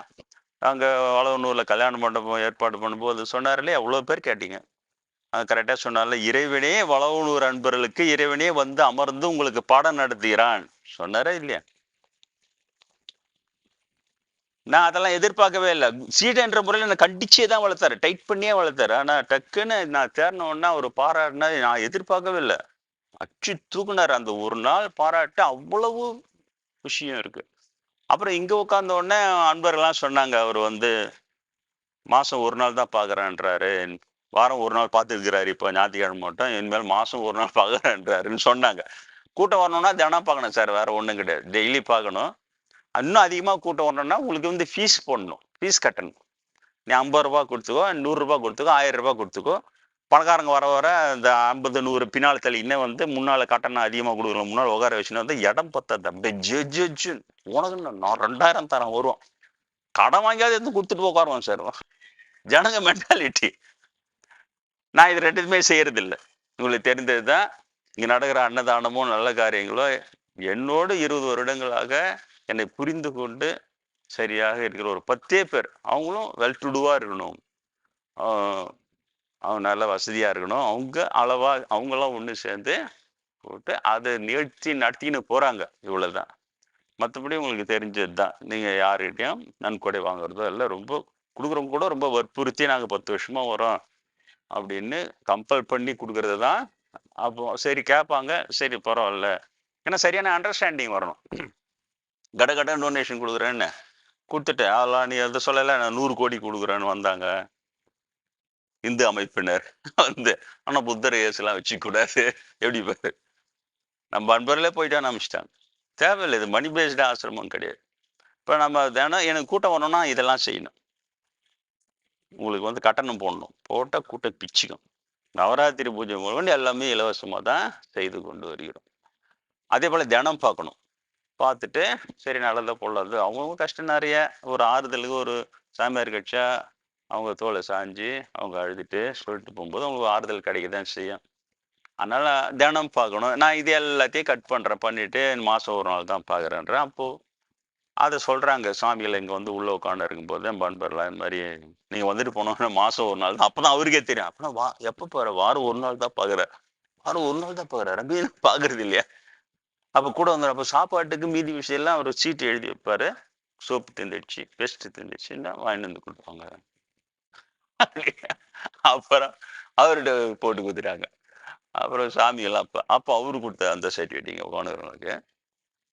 அங்க வளவனூர்ல கல்யாண மண்டபம் ஏற்பாடு பண்ணும்போது சொன்னார் இல்லையா? அவ்வளவு பேர் கேட்டீங்க. கரெக்டா சொன்னார்ல, இறைவனே வளவனூர் அன்பர்களுக்கு இறைவனே வந்து அமர்ந்து உங்களுக்கு பாடம் நடத்துகிறான் சொன்னாரா இல்லையா? நான் அதெல்லாம் எதிர்பார்க்கவே இல்லை. சீடன்ற முறையில் என்னை கண்டிச்சே தான் வளர்த்தாரு, டைட் பண்ணியே வளர்த்தாரு. ஆனா டக்குன்னு நான் தேர்னோன்னா ஒரு பாராட்டினா நான் எதிர்பார்க்கவே இல்லை. அச்சு தூக்குனாரு. அந்த ஒரு நாள் பாராட்டு அவ்வளவு விஷயம் இருக்கு. அப்புறம் இங்க உட்கார்ந்த உடனே அன்பர்கள்லாம் சொன்னாங்க, அவர் வந்து மாசம் ஒரு நாள் தான் பாக்குறேன்றாரு, வாரம் ஒரு நாள் பார்த்துருக்கிறாரு, இப்போ ஞாயிற்றுக்கிழமை மட்டும், இனிமேல் மாசம் ஒரு நாள் பாக்குறேன்றாருன்னு சொன்னாங்க. கூட்டம் வரணும்னா தினம் பார்க்கணும் சார், வேற ஒண்ணும் கிடையாது, டெய்லி பார்க்கணும். இன்னும் அதிகமா கூட்டம் வரணும்னா உங்களுக்கு வந்து ஃபீஸ் போடணும், ஃபீஸ் கட்டணும். நீ 50 ரூபாய் கொடுத்துக்கோ, 100 ரூபாய் கொடுத்துக்கோ, 1000 ரூபாய் கொடுத்துக்கோ. பணக்காரங்க வர வர இந்த 50 100 பின்னால் தள்ளின்னு வந்து முன்னால கட்டணம் அதிகமாக கொடுக்குறோம், முன்னால் உட்கார வச்சுன்னு வந்து இடம் பத்தாது. அப்படியே ஜெஜு உனக்கு நான் 2000 தரேன் வருவோம், கடன் வாங்கியாவது எடுத்து கொடுத்துட்டு உட்காருவோம் சார். ஜனங்க மென்டாலிட்டி. நான் இது ரெண்டுமே செய்யறது இல்லை. உங்களுக்கு தெரிந்ததுதான், இங்க நடக்கிற அன்னதானமும் நல்ல காரியங்களும் என்னோடு 20 வருடங்களாக என்னை புரிந்து கொண்டு சரியாக இருக்கிற ஒரு 10 பேர், அவங்களும் வெல் டு டூவா இருக்கணும். அவங்க நல்ல வசதியாக இருக்கணும். அவங்க அளவாக அவங்களாம் ஒன்று சேர்ந்து போட்டு அதை நிகழ்ச்சி நடத்தின்னு போகிறாங்க. இவ்வளோதான். மற்றபடி உங்களுக்கு தெரிஞ்சது தான். நீங்கள் யார்கிட்டையும் நன்கொடை வாங்குறதோ எல்லாம் ரொம்ப கொடுக்குறவங்க கூட ரொம்ப வற்புறுத்தி நாங்கள் 10 வருஷமா வரோம் அப்படின்னு கம்பல் பண்ணி கொடுக்கறது தான். அப்போ சரி கேட்பாங்க, சரி பரவாயில்ல. ஏன்னா சரியான அண்டர்ஸ்டாண்டிங் வரணும். கட டொனேஷன் கொடுக்குறேன்னு கொடுத்துட்டு அதெல்லாம் நீ எதை சொல்லலை, நான் 100 கோடி கொடுக்குறேன்னு வந்தாங்க இந்து அமைப்பினர் வந்து. ஆனால் புத்தர் இயேசுலாம் வச்சுக்கூடாது. எப்படி பாரு, நம்ம அன்பர்களே போயிட்டு அனுப்பிச்சிட்டாங்க. தேவையில்லை, இது மணி பேஸ்டு ஆசிரமம் கிடையாது. இப்போ நம்ம தினம் எனக்கு கூட்டம் வரணும்னா இதெல்லாம் செய்யணும். உங்களுக்கு வந்து கட்டணம் போடணும், போட்டால் கூட்டம் பிச்சுக்கும். நவராத்திரி பூஜை முதல் எல்லாமே இலவசமாக தான் செய்து கொண்டு வருகிறோம். அதே போல் தினம் பார்க்கணும். பார்த்துட்டு சரி நல்லதா பொல்லாது அவங்க கஷ்டம் நிறைய, ஒரு ஆறுதலுக்கு ஒரு சாமியார் கட்சா அவங்க தோலை சாஞ்சு அவங்க அழுதுட்டு சொல்லிட்டு போகும்போது அவங்களுக்கு ஆறுதல் கிடைக்க தான் செய்யும். அதனால தினம் பார்க்கணும். நான் இது எல்லாத்தையும் கட் பண்ணுறேன், பண்ணிட்டு மாதம் ஒரு நாள் தான் பார்க்குறேன்றேன். அப்போது அதை சொல்கிறாங்க சாமிகள் இங்கே வந்து உள்ளே உட்காந்து இருக்கும்போது பண்பர்லாம் இந்த மாதிரி நீங்கள் வந்துட்டு போனோம்னா மாதம் ஒரு நாள் தான். அப்போ தான் அவருக்கே தெரியும். அப்போனா எப்போ பாரு வாரம் ஒரு நாள் தான் பார்க்குறேன், வாரம் ஒரு நாள் தான் பார்க்குறேன், ரொம்ப பார்க்குறது இல்லையா. அப்போ கூட வந்துடும். அப்போ சாப்பாட்டுக்கு மீதி விஷயம்லாம் அவர் சீட்டு எழுதி வைப்பார். சோப்பு திந்துடுச்சு, பெஸ்ட்டு திந்துடுச்சுன்னா வாங்கிட்டு வந்து கொடுப்பாங்க. அப்புறம் அவர்கிட்ட போட்டு கொடுத்துட்டாங்க. அப்புறம் சாமியெல்லாம் அப்போ அவரு கொடுத்த அந்த சர்டிஃபிகேட்டிங்க உணர்வுகளுக்கு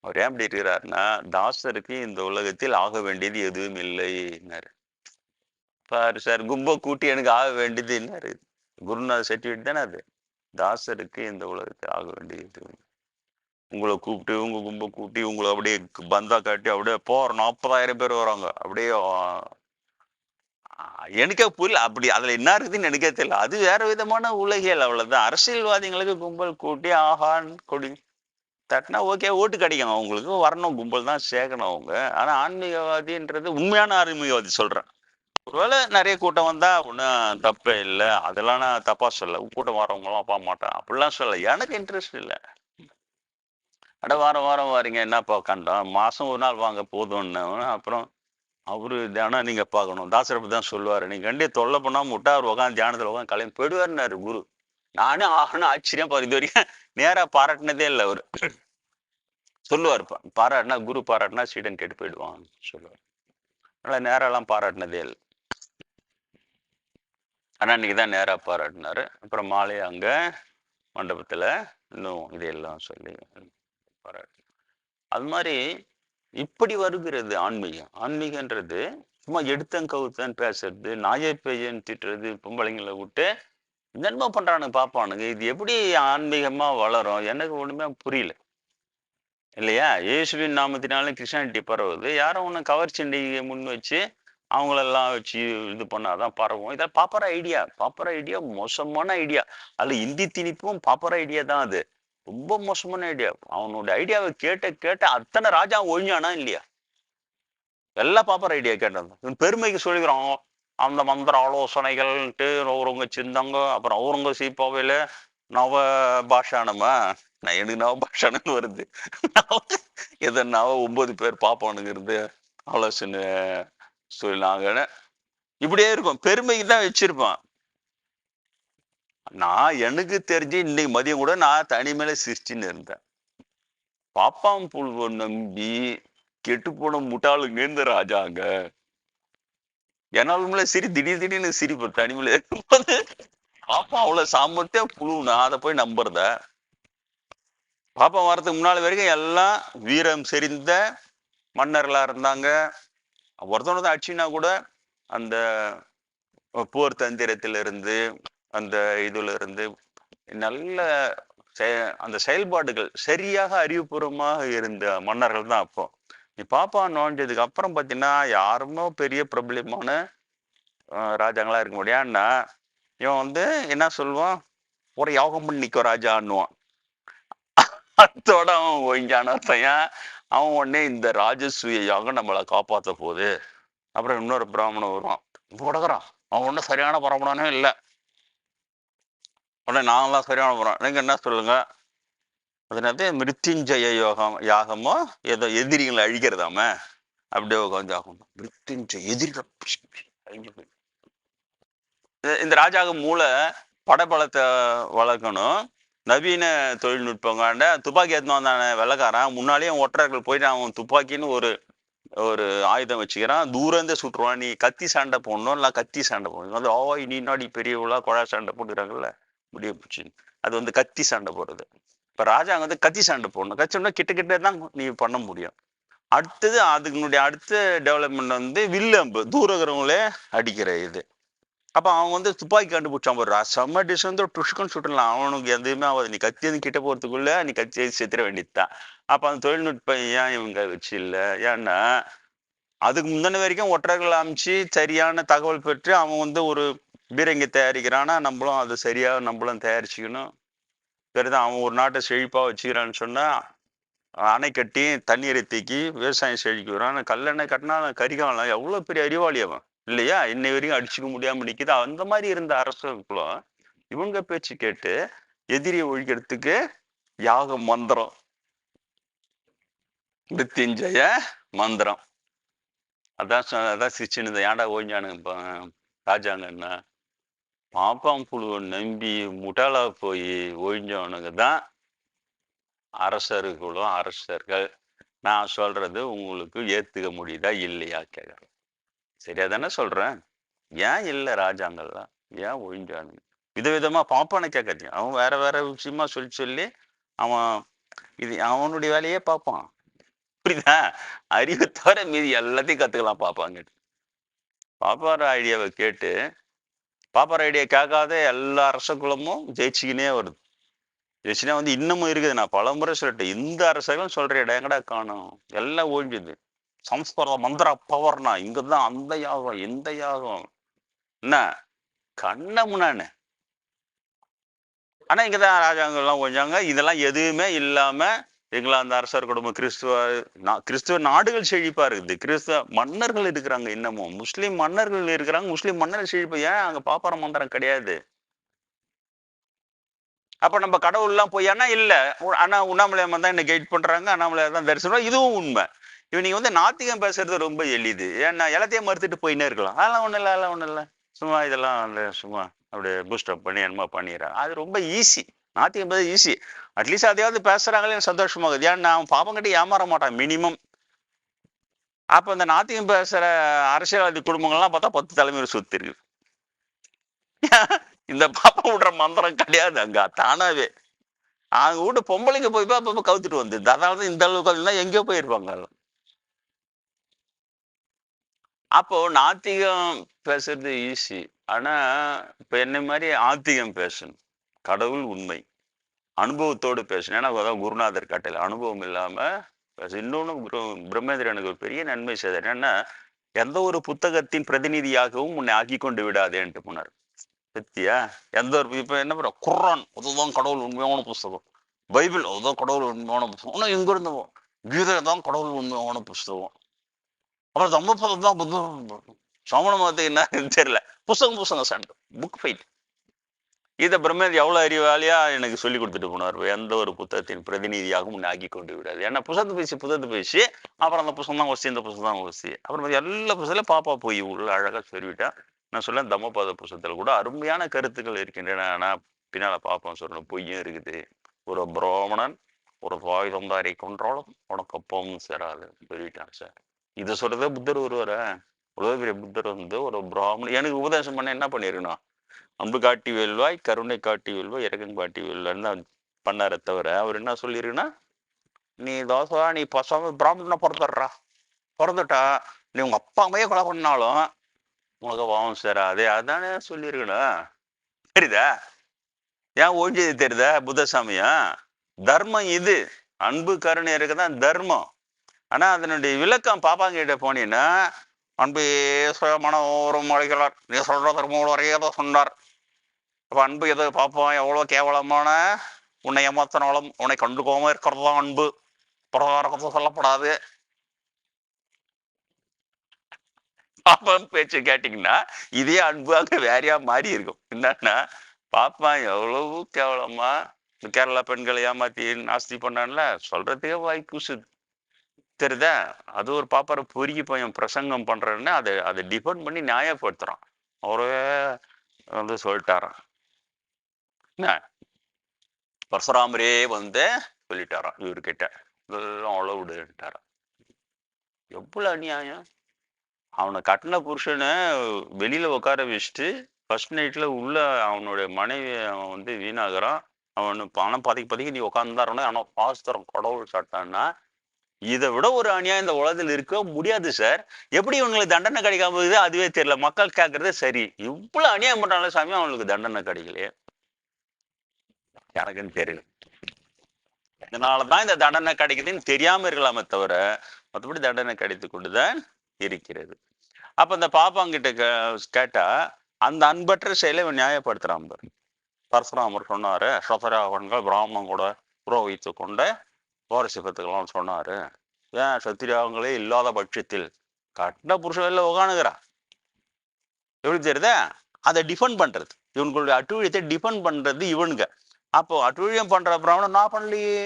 அவர் ஏன் அப்படி இருக்கிறாருன்னா, தாசருக்கு இந்த உலகத்தில் ஆக வேண்டியது எதுவும் இல்லைன்னாரு. பாரு சார், கும்ப கூட்டி எனக்கு ஆக வேண்டியது என்னாரு, குருநாத சர்டிஃபிகேட் தானே அது. தாசருக்கு இந்த உலகத்தில் ஆக வேண்டியது உங்களை கூப்பிட்டு உங்க கும்ப கூட்டி உங்களை அப்படியே பந்தா காட்டி அப்படியே போற 40,000 பேர் வராங்க. அப்படியே எனக்கே புரியல. அப்படி அதுல என்ன இருக்குதுன்னு எனக்கே தெரியல. அது வேற விதமான உலகியல், அவ்வளவுதான். அரசியல்வாதிகளுக்கு கும்பல் கூட்டி ஆஹான் கொடி தட்டினா ஓகே, ஓட்டு கிடைக்கும் அவங்களுக்கு, வரணும், கும்பல் தான் சேர்க்கணும் அவங்க. ஆனா ஆன்மீகவாதின்றது உண்மையான ஆன்மீகவாதி சொல்றேன். ஒருவேளை நிறைய கூட்டம் வந்தா ஒன்றும் தப்பே இல்லை, அதெல்லாம் நான் தப்பா சொல்ல. கூட்டம் வரவங்களாம் பார்க்க மாட்டேன் அப்படிலாம் சொல்ல. எனக்கு இன்ட்ரெஸ்ட் இல்லை. அட வாரம் வாரம் வாரீங்க என்னப்பா கண்டோம், மாசம் ஒரு நாள் வாங்க போதும்னு. அப்புறம் அவரு தியானம் நீங்க பார்க்கணும், தாசரப்ப தான் சொல்லுவாரு, நீங்க கண்டே தொல்லை பண்ணாம விட்டா அவர் உட்காந்து தியானத்துல உட்காந்து கிளம்பி போயிடுவாருன்னாரு குரு. நானும் ஆகணும் ஆச்சரியம் பாரு, இது வரைக்கும் நேரா பாராட்டினதே இல்லை அவரு. சொல்லுவார் பாராட்டினா, குரு பாராட்டினா சீடன் கெட்டு போயிடுவான் சொல்லுவார். அதனால நேரம் எல்லாம் பாராட்டினதே இல்லை. ஆனா இன்னைக்குதான் நேரா பாராட்டினாரு. அப்புறம் மாலை அங்க மண்டபத்துல இன்னும் இதையெல்லாம் சொல்லி பாராட்டு. அது மாதிரி இப்படி வருகிறது ஆன்மீகம். ஆன்மீகன்றது சும்மா எடுத்தன் கவுத்தன் பேசுறது, நாயை பெய்யன்னு திட்டுறது, பொம்பளைங்களை விட்டு என்னென்னமோ பண்றானுங்க பாப்பானுங்க. இது எப்படி ஆன்மீகமா வளரும் எனக்கு ஒண்ணுமே புரியல, இல்லையா. இயேசுவின் நாமத்தினாலும் கிருஷ்ணானிட்டி பரவுது. யாரும் ஒண்ணு கவர்ச்சண்டிகை முன் வச்சு அவங்களெல்லாம் வச்சு இது பண்ணாதான் பரவும். இதான் பாப்பர ஐடியா. பாப்பர ஐடியா மோசமான ஐடியா. அதுல இந்தி திணிப்பும் பாப்பர ஐடியா தான். அது ரொம்ப மோசமான ஐடியா. அவனோட ஐடியாவை கேட்ட அத்தனை ராஜா ஒழிஞ்சானா இல்லையா. எல்லாம் பாப்பர் ஐடியா கேட்டாங்க. இவன் பெருமைக்கு சொல்லிக்கிறான் அந்த மந்திர ஆலோசனைகள்ட்டு ஒருவங்க சிந்தாங்க. அப்புறம் அவுரங்கசீப்பாவையில நவ பாஷானமா, நான் எனக்கு நவ பாஷானு வருது. எதனாவ 9 பேர் பாப்பானுங்க இருந்து ஆலோசனை சொன்னாங்கன்னு இப்படியே இருக்கும். பெருமைக்கு தான் வச்சிருப்பான். நான் எனக்கு தெரிஞ்சு இன்னைக்கு மதியம் கூட நான் தனிமையில சிரிச்சுன்னு இருந்தேன். பாப்பாம் புழுவை நம்பி கெட்டு போன முட்டாளுங்க இந்த ராஜாங்க. என்னாலும்ல சரி திடீர்னு சிரிப்பு தனிமையில இருக்கும்போது. பாப்பா அவ்வளவு சாமர்த்தியம் புழு, நான் அதை போய் நம்புறத. பாப்பா வரதுக்கு முன்னாள் வரைக்கும் எல்லாம் வீரம் செறிந்த மன்னர்களா இருந்தாங்க. ஒருத்தவனதான் ஆட்சினா கூட அந்த போர் தந்திரத்திலிருந்து அந்த இதுல இருந்து நல்ல அந்த செயல்பாடுகள் சரியாக அறிவுபூர்வமாக இருந்த மன்னர்கள் தான். அப்போ நீ பாப்பா நோஞ்சதுக்கு அப்புறம் பாத்தீங்கன்னா யாருமே பெரிய பிரபலமான ராஜாங்களா இருக்க முடியாதுன்னா இவன் வந்து என்ன சொல்லுவான், ஒரு யோகம் பண்ணி நிற்க ராஜான்னுவான். அத்தோட அவன் ஒழிஞ்சான பையன். அவன் உடனே இந்த ராஜசூய யாகம் நம்மளை காப்பாற்ற போகுது. அப்புறம் இன்னொரு பிராமணன் வருவான், உடகுறான். அவன் ஒன்றும் சரியான பிராமணனே இல்லை. உடனே நாங்களாம் சரியான பிராமணன், நீங்க என்ன சொல்லுங்க. அதனால மிருத்யுஞ்சய யாகமோ ஏதோ எதிரிகளை அழிக்கிறதாம அப்படியே உட்காந்து ஆகும். மிருத்யுஞ்சய எதிரிகள் அழிஞ்சு போய் இந்த ராஜாவுக்கு மூளை படபலத்தை வளர்க்கணும். நவீன தொழில்நுட்பங்காண்ட துப்பாக்கி எடுத்துன்னு வந்தானே வெள்ளைக்காரன், முன்னாலேயே ஒற்றர்கள் போயிட்டு அவன் துப்பாக்கின்னு ஒரு ஒரு ஆயுதம் வச்சுக்கிறான். தூரந்தே சுட்டுருவான். நீ கத்தி சண்டை போடணும், இல்லை கத்தி சண்டை போடணும். அது ஓ நீ நாடி பெரியவளா குழா சண்டை போட்டுக்கிறாங்கல்ல, முடிய போச்சு. அது வந்து கத்தி சண்டை போடுறது. இப்ப ராஜா வந்து கத்தி சண்டை போடணும். கத்தி சண்டை கிட்ட கிட்ட தான் நீ பண்ண முடியும். அடுத்தது அதுக்குனுடைய அடுத்த டெவலப்மெண்ட் வந்து வில்லம்பு, தூரகிறவங்களே அடிக்கிற இது. அப்ப அவன் வந்து துப்பாக்கி கண்டுபிடிச்சான் ஒரு செம்ம டிஷ் வந்து டுஷ்குன்னு சுட்டலாம். அவனுக்கு எதுவுமே ஆகாது. நீ கத்தி வந்து கிட்ட போறதுக்குள்ள நீ கத்தி செத்துற வேண்டியதுதான். அப்ப அந்த தொழில்நுட்பம் ஏன் இவங்க வச்சு இல்லை? ஏன்னா அதுக்கு முந்தின வரைக்கும் ஒற்றர்கள் அமைச்சு சரியான தகவல் பெற்று அவன் வந்து ஒரு பீரங்கி தயாரிக்கிறான்னா நம்மளும் அது சரியா நம்மளும் தயாரிச்சுக்கணும். சரிதான். அவன் ஒரு நாட்டை செழிப்பா வச்சுக்கிறான்னு சொன்னா அணை கட்டி தண்ணீரை தேக்கி விவசாயம் செழிக்கிறான். கல்லெண்ணெய் கட்டினா கரிகாலம் எவ்வளவு பெரிய அறிவாளி அவன் இல்லையா? இன்னை வரைக்கும் அடிச்சுக்க முடியாம நிக்குது. அந்த மாதிரி இருந்த அரசுக்குள்ள இவங்க பேச்சு கேட்டு எதிரியை ஒழிக்கிறதுக்கு யாக மந்திரம், மிருத்யுஞ்சய மந்திரம். அதான் சிரிச்சுன்னு ஏன்டா ஓய்ஞ்சானுங்க ராஜாங்கன்னா பாப்பாம் புழுவை நம்பி முட்டாளா போய் ஒழிஞ்சவனுங்க தான் அரசர்களும் அரசர்கள். நான் சொல்றது உங்களுக்கு ஏத்துக்க முடியுதா இல்லையா கேக்குறேன். சரியா தானே சொல்றேன்? ஏன் இல்லை ராஜாங்கள்லாம் ஏன் ஒழிஞ்சானுங்க? விதவிதமா பாப்பான்னு கேட்காதீங்க. அவன் வேற வேற விஷயமா சொல்லி சொல்லி அவன் இது அவனுடைய வேலையே பார்ப்பான். புரியுதா? அறிவு தவிர மீதி எல்லாத்தையும் கத்துக்கலாம் பாப்பாங்க. பாப்பார ஐடியாவை கேட்டு பாப்பார ஐடியா கேட்காத எல்லா அரச குலமும் ஜெயிச்சுக்கினே வருது. ஜெயிச்சுனா வந்து இன்னமும் இருக்குது. நான் பல முறை சொல்லிட்டேன். இந்த அரசர்களும் சொல்றேன் எங்கடா காணும், எல்லாம் ஒழிஞ்சுது. சம்ஸ்கிருத மந்திர பவர்னா இங்கதான் அந்த யாகம் எந்த யாகம் என்ன கண்ண முன்னானு. ஆனா இங்கதான் ராஜாங்கள்லாம் ஒழிஞ்சாங்க. இதெல்லாம் எதுவுமே இல்லாம இங்கிலாந்து அரசர் குடும்பம், கிறிஸ்துவ நாடுகள் செழிப்பா இருக்குது. கிறிஸ்துவ மன்னர்கள் இருக்கிறாங்க. இன்னமும் முஸ்லீம் மன்னர்கள் இருக்கிறாங்க. முஸ்லீம் மன்னர்கள் செழிப்பு. ஏன் அங்க பாப்பார மந்திரம் கிடையாது? அப்ப நம்ம கடவுள் எல்லாம் பொய்யானா இல்ல. ஆனா உண்ணாமலையம்மன் தான் என்ன கைட் பண்றாங்க. அண்ணாமலையார் தான் தரிசனம். இதுவும் உண்மை. இவங்க வந்து நாத்திகம் பேசுறது ரொம்ப எளிது. ஏன்னா எல்லாத்தையும் மறுத்துட்டு போயின்னே இருக்கலாம். அதெல்லாம் ஒண்ணும் இல்லை, அதெல்லாம் ஒண்ணும் இல்லை, சும்மா இதெல்லாம் வந்து சும்மா அப்படியே பூஸ்டப் பண்ணி என்னமோ பண்ணிடுறாங்க. அது ரொம்ப ஈஸி. நாத்திகம் பேச ஈஸி. அட்லீஸ்ட் அதையாவது பேசுறாங்களே சந்தோஷமாகுது. ஏன்னா அவன் பாப்பம் கட்டி ஏமாற மாட்டான் மினிமம். அப்ப இந்த நாத்திகம் பேசுற அரசியல்வாதி குடும்பங்கள்லாம் பார்த்தா 10 தலைமுறை சொத்து இருக்கு. இந்த பாப்பா விடுற மந்திரம் கிடையாது அங்க தானாவே. அவங்க வீட்டு பொம்பளைங்க போய் அப்ப கவுத்துட்டு வந்து அதனாலதான் இந்த அளவுக்கு எங்கேயோ போயிருப்பாங்க. அப்போ நாத்திகம் பேசுறது ஈஸி. ஆனா இப்ப என்ன மாதிரி ஆத்திகம் பேசணும். கடவுள் உண்மை அனுபவத்தோடு பேசணும். ஏன்னா அதான் குருநாதர் காட்டல அனுபவம் இல்லாம பேச. இன்னொன்னு பிரம்மேந்திர எனக்கு ஒரு பெரிய நன்மை செய்தார். என்னன்னா எந்த ஒரு புத்தகத்தின் பிரதிநிதியாகவும் உன்னை ஆக்கி கொண்டு விடாதேன்ட்டு போனார். சத்தியா எந்த ஒரு இப்ப என்ன பண்ற குர்ஆன் அதுதான் கடவுள் உண்மையான புஸ்தகம், பைபிள் அதுதான் கடவுள் உண்மையான புஸ்தகம். ஆனா எங்க இருந்தோம் கீதை தான் கடவுள் உண்மையான புஸ்தகம். அப்புறம் தம்மபதம் தான் புத்தகம். சமண மதத்தை என்ன தெரியல. புத்தகம் சண்டை புக் ஃபைட். இதை பிரம்மேந்தி எவ்வளவு அறிவாளியா எனக்கு சொல்லி கொடுத்துட்டு போனார். எந்த ஒரு புத்தகத்தின் பிரதிநிதியாகவும் உன்னை ஆக்கி கொண்டு விடாது. ஏன்னா புத்தகத்தை பேசி அப்புறம் அந்த புத்தகம் தான் வசி, இந்த புத்தகம் தான் வசி. அப்புறம் எல்லா புத்தகத்திலும் பாப்பா போய் உள்ள அழகா சொல்லிவிட்டேன். நான் சொல்ல தம்மபத புத்தகத்துல கூட அருமையான கருத்துக்கள் இருக்கின்றன. ஆனா பின்னால பாப்போம் சொல்லணும் பொய்யும் இருக்குது. ஒரு பிராமணன் ஒரு வாயுதந்தாரை கொன்றாலும் உனக்கு அப்பவும் சேராது சொல்லிட்டான் சார். இதை சொல்றதே புத்தர் ஒருவர உலக பெரிய புத்தர் வந்து ஒரு பிராமணன் எனக்கு உபதேசம் பண்ண என்ன பண்ணிருக்கணும்? அன்பு காட்டி வெல்வாய், கருணை காட்டி வெல்வாய், இறக்கம் காட்டி வெல்வாய்ன்னு தான் பண்ணாரே தவிர அவர் என்ன சொல்லிருக்குன்னா நீ தோசை நீ பசங்க பிராமணனை பிறந்துட்டா நீ உங்க அப்பா அம்மையே கொலை பண்ணாலும் உனக்கு பாவம் சேராது அதானே சொல்லியிருக்கணும். தெரியுதா? ஏன் ஒழிஞ்சது தெரியுதா? புத்தசாமியா தர்மம் இது. அன்பு கருணை இருக்குதான் தர்மம். ஆனா அதனுடைய விளக்கம் பாப்பாங்கிட்ட போனீங்கன்னா அன்பு மனோரும் அழைக்கிறார். நீ சொல்ற தர்மம் வரையதோ சொன்னார். அப்ப அன்பு எதை பார்ப்போம்? எவ்வளவு கேவலமான உன்னை ஏமாத்தினாலும் உன்னை கண்டுக்கோம இருக்கிறது தான் அன்பு. பிரகாரத்தை சொல்லப்படாது. பாப்பான் பேச்சு கேட்டீங்கன்னா இதே அன்பாக வேறையா மாறி இருக்கும். என்னன்னா பாப்பான் எவ்வளவு கேவலமா இந்த கேரளா பெண்களை ஏமாத்தி நாஸ்தி பண்ணான்ல சொல்றதுக்கே வாய்க்கு தெரியுதா? அது ஒரு பாப்பார பொறுக்கி பையன் பிரசங்கம் பண்றேன்னு அதை டிபெண்ட் பண்ணி நியாயப்படுத்துறான். ஒரே வந்து சொல்லிட்டாராம். என்ன பரசுராமரே வந்து சொல்லிட்டாராம் இவர்கிட்ட, இதெல்லாம் அவ்வளவுட்டாராம். எவ்வளவு அநியாயம்! அவனை கட்டின புருஷனை வெளியில உட்கார வச்சுட்டு ஃபர்ஸ்ட் நைட்ல உள்ள அவனுடைய மனைவி அவன் வந்து வீணாகிறான். அவனு பணம் பதைக்கு நீ உட்காந்துதான் ஆனால் பாஸ்தரம் கடவுள் சாட்டான்னா, இதை விட ஒரு அநியாயம் இந்த உலகத்தில் இருக்க முடியாது சார். எப்படி இவங்களுக்கு தண்டனை கிடைக்காம போகுது அதுவே தெரியல. மக்கள் கேட்கறது சரி, இவ்வளவு அநியாயம் பண்றாங்க சாமி, அவங்களுக்கு தண்டனை கிடைக்கலையே, எனக்குன்னு தெரியல. இதனாலதான் இந்த தண்டனை கிடைக்குதுன்னு தெரியாம இருக்கலாமே தவிர மற்றபடி தண்டனை கிடைத்து கொண்டுதான் இருக்கிறது. அப்ப இந்த பாப்பாங்கிட்ட கேட்டா அந்த அன்பற்ற செயலை இவன் நியாயப்படுத்துறான். பரசுராமர் சொன்னாரு, சதராவன்கள் பிராமணன் கூட புரோகித்து கொண்ட வாரிசுகத்துக்கெல்லாம் சொன்னாரு. ஏன் சத்திரியாகங்களே இல்லாத பட்சத்தில் கட்டின புருஷன் உகானுகிறா எப்படி தெரியுதா? அதை டிஃபெண்ட் பண்றது, இவங்களுடைய அட்டுழியத்தை டிஃபெண்ட் பண்றது இவனுங்க. அப்போ அட்டுழியம் பண்ற பிராமணன் நான் பண்ணலையே,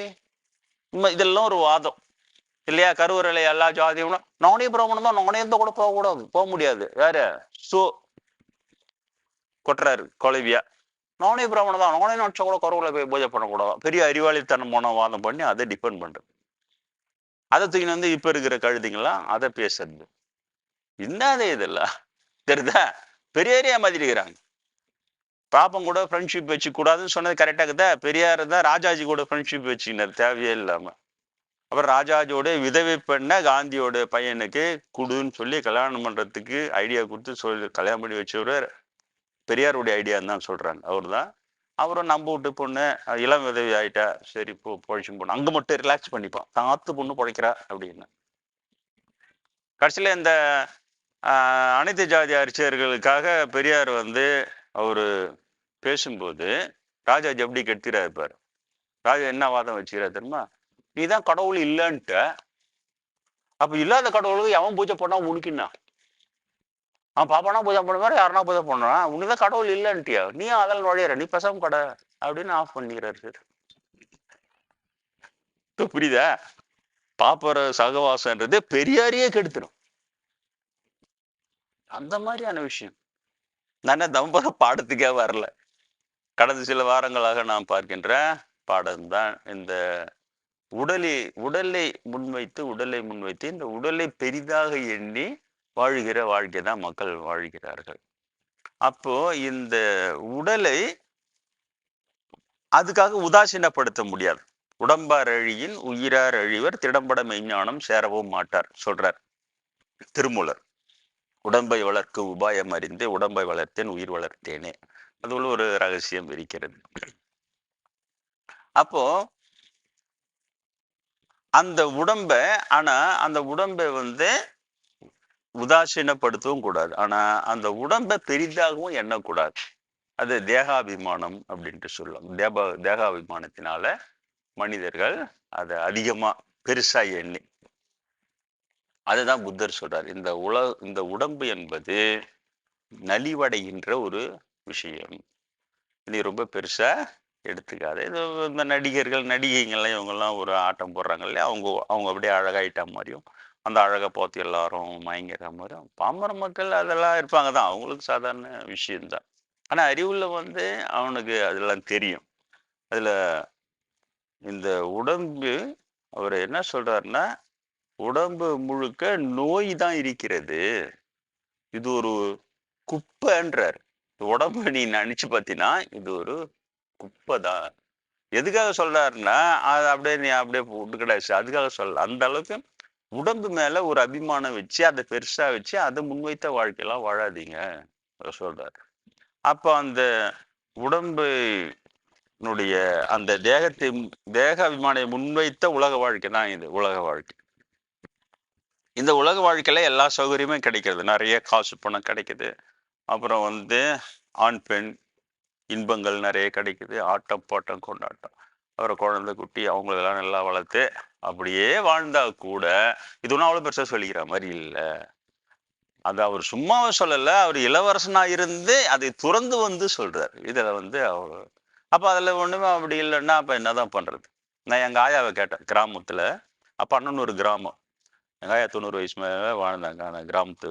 இதெல்லாம் ஒரு வாதம் இல்லையா? கருவறையில எல்லா ஜாதியும் நானே பிராமணன் தான், நானே இருந்தா கூட போகக்கூடாது, போக முடியாது. யாரு கொட்டுறாரு கொலவியா, நானே பிராமணன் தான், நானே நினைச்சா கூட கருவறை போய் பூஜை பண்ணக்கூடாது. பெரிய அறிவாளித்தனமான வாதம் பண்ணி அதை டிஃபெண்ட் பண்றது. அதை தூக்கின்னு வந்து இப்ப இருக்கிற கழுதிங்களாம் அதை பேசுறது. என்னதே இதெல்லாம் தெரியுதா? பெரியாரே ஏமாத்திருக்கிறாங்க. பாப்பம் கூட ஃப்ரெண்ட்ஷிப் வச்சு கூடாதுன்னு சொன்னது கரெக்டாக பெரியார் தான் ராஜாஜி கூட ஃப்ரெண்ட்ஷிப் வச்சுக்கினார் தேவையே இல்லாம. அப்புறம் ராஜாஜியோட விதவை பெண்ண காந்தியோட பையனுக்கு குடுன்னு சொல்லி கல்யாணம் பண்றதுக்கு ஐடியா கொடுத்து சொல்லி கல்யாணம் பண்ணி வச்சவர் பெரியாருடைய ஐடியான்னு தான் சொல்றாங்க. அவர் தான். அவரும் நம்ப விட்டு பொண்ணு இளம் உதவி ஆயிட்டா, சரி பொழைச்சும் பொண்ணு அங்க மட்டும் ரிலாக்ஸ் பண்ணிப்பான், தாத்து பொண்ணு பொழைக்கிறா அப்படின்னு. கடைசியில இந்த அனைத்து ஜாதி அரிசியர்களுக்காக பெரியார் வந்து அவரு பேசும்போது ராஜாஜி எப்படி கெடுத்துறா இருப்பாரு. ராஜா என்ன வாதம் வச்சுக்கிறார் தெரியுமா? நீதான் கடவுள் இல்லைன்ட்ட, அப்ப இல்லாத கடவுளுக்கு எவன் பூஜை பண்ணா உனக்குன்னா? அவன் பாப்பானா பூஜை பண்ண மாதிரி யாருனா பூஜை பண்ணுறான், உனக்குதான் கடவுள் இல்லைன்ட்டியா, நீ அதில் நுழையிற, நீ பெசாம கடை அப்படின்னு ஆஃப் பண்ணிக்கிறாரு சார். புரியுதா? பாப்பர சகவாசன்றது பெரியாரியே கெடுத்துரும். அந்த மாதிரியான விஷயம். நான் தம்பர பாடத்துக்கே வரல. கடந்த சில வாரங்களாக நான் பார்க்கின்ற பாடம்தான் இந்த உடலை முன்வைத்து இந்த உடலை பெரிதாக எண்ணி வாழ்கிற வாழ்க்கை தான் மக்கள் வாழ்கிறார்கள். அப்போ இந்த உடலை அதுக்காக உதாசீனப்படுத்த முடியாது. உடம்பார் அழியின் உயிரார் அழிவர், திடம்பட மெய்ஞானம் சேரவும் மாட்டார் சொல்றார் திருமூலர். உடம்பை வளர்க்க உபாயம் அறிந்து உடம்பை வளர்த்தேன் உயிர் வளர்த்தேனே, அதுல ஒரு ரகசியம் இருக்கிறது. அப்போ அந்த அந்த உடம்பை வந்து உதாசீனப்படுத்தவும் கூடாது, ஆனா அந்த உடம்பை பெரிதாகவும் எண்ணக்கூடாது. அது தேகாபிமானம் அப்படின்ட்டு சொல்லுவாங்க. தேகாபிமானத்தினால மனிதர்கள் அதை அதிகமா பெருசா எண்ணி, அதுதான் புத்தர் சொல்றார். இந்த உடம்பு என்பது நலிவடைகின்ற ஒரு விஷயம், நீ ரொம்ப பெருசா எடுத்துக்காது. இது இந்த நடிகைகள்லாம் இவங்கெல்லாம் ஒரு ஆட்டம் போடுறாங்க இல்லையா, அவங்க அப்படியே அழகாயிட்டா மாதிரியும் அந்த அழகை பார்த்து எல்லாரும் மயங்கிற மாதிரியும் பாமர மக்கள் அதெல்லாம் இருப்பாங்க தான், அவங்களுக்கு சாதாரண விஷயம்தான். ஆனா அறிவுல வந்து அவனுக்கு அதெல்லாம் தெரியும். அதுல இந்த உடம்பு அவர் என்ன சொல்றாருன்னா, உடம்பு முழுக்க நோய் தான் இருக்கிறது, இது ஒரு குப்பைன்றார். உடம்பு நீ நினைச்சு பார்த்தீங்கன்னா இது ஒரு குப்பை தான். எதுக்காக சொல்றாருன்னா அது அப்படியே நீ அப்படியே விட்டு கிடையாது, அதுக்காக சொல்ல. அந்த அளவுக்கு உடம்பு மேல ஒரு அபிமானம் வச்சு அதை பெருசா வச்சு அதை முன்வைத்த வாழ்க்கையெல்லாம் வாழாதீங்க சொல்றாரு. அப்போ அந்த உடம்புனுடைய அந்த தேக அபிமானத்தை முன்வைத்த உலக வாழ்க்கை தான் இது உலக வாழ்க்கை. இந்த உலக வாழ்க்கையில எல்லா சௌகரியமே கிடைக்கிறது, நிறைய காசு பணம் கிடைக்குது, அப்புறம் வந்து ஆண் பெண் இன்பங்கள் நிறைய கிடைக்குது, ஆட்டம் பாட்டம் கொண்டாட்டம், அப்புறம் குழந்தை குட்டி அவங்களெல்லாம் நல்லா வளர்த்து அப்படியே வாழ்ந்தா கூட இது ஒன்றும் அவ்வளோ பெருசாக சொல்லிக்கிற மாதிரி இல்லை. அது அவர் சும்மாவே சொல்லலை, அவர் இளவரசனா இருந்து அதை துறந்து வந்து சொல்றாரு. இதில் வந்து அவர் அப்போ அதில் ஒன்றுமே அப்படி இல்லைன்னா அப்போ என்னதான் பண்றது? நான் எங்கள் ஆயாவை கேட்டேன் கிராமத்தில். அப்போ அண்ணன் ஒரு கிராமம், எங்கள் ஆயா 90 வயசு மேலே வாழ்ந்தாங்க அந்த கிராமத்து.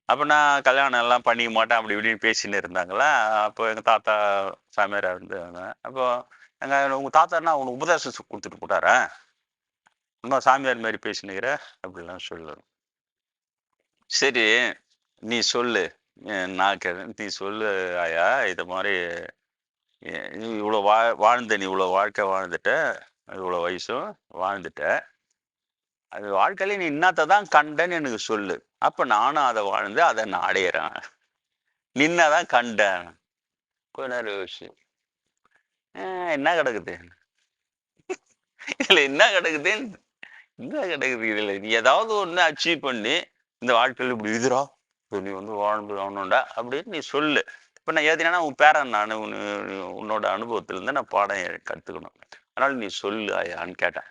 அப்ப நான் கல்யாணம் எல்லாம் பண்ணிக்க மாட்டேன் அப்படி இப்படின்னு பேசின்னு இருந்தாங்களா. அப்போ எங்க தாத்தா சாமியாரா இருந்தாங்க. அப்போ உங்க தாத்தா என்ன உனக்கு உபதேசம் குடுத்துட்டு போட்டாரா? சும்மா சாமியார் மாரி பேசினுக்கிற அப்படிலாம் சொல்லுவாரு. சரி, நீ சொல்லு. நான் கேட்கிறேன். நீ சொல்லு ஆயா, இத மாரி நீ இவ்வளோ வாழ்ந்த நீ இவ்வளோ வாழ்க்கை வாழ்ந்துட்ட. இவ்வளோ வயசும் வாழ்ந்துட்ட. அது வாழ்க்கையில நீ இன்னாத்த தான் கண்டன்னு எனக்கு சொல்லு. அப்ப நானும் அத வாழ்ந்து அத நான் அடையறேன். நின்ன தான் கண்டேன். கொஞ்ச நேரம் யோசிச்சு, "அ என்ன கிடக்குது? இதுல என்ன கிடக்குது? என்ன கிடக்குது இதுல? நீ ஏதாவது ஒண்ணு அச்சீவ் பண்ணி, இந்த வாழ்க்கையில இப்படி இதுடா. இப்ப நீ வந்து வாழ்ந்து ஆகணும்டா" அப்படின்னு நீ சொல்லு. இப்ப நான் ஏத்தினா உன் பேரன் நானு. உன்னோட அனுபவத்துல இருந்து நான் பாடம் கத்துக்கணும். அதனால நீ சொல்லு ஆயான்னு கேட்டேன்.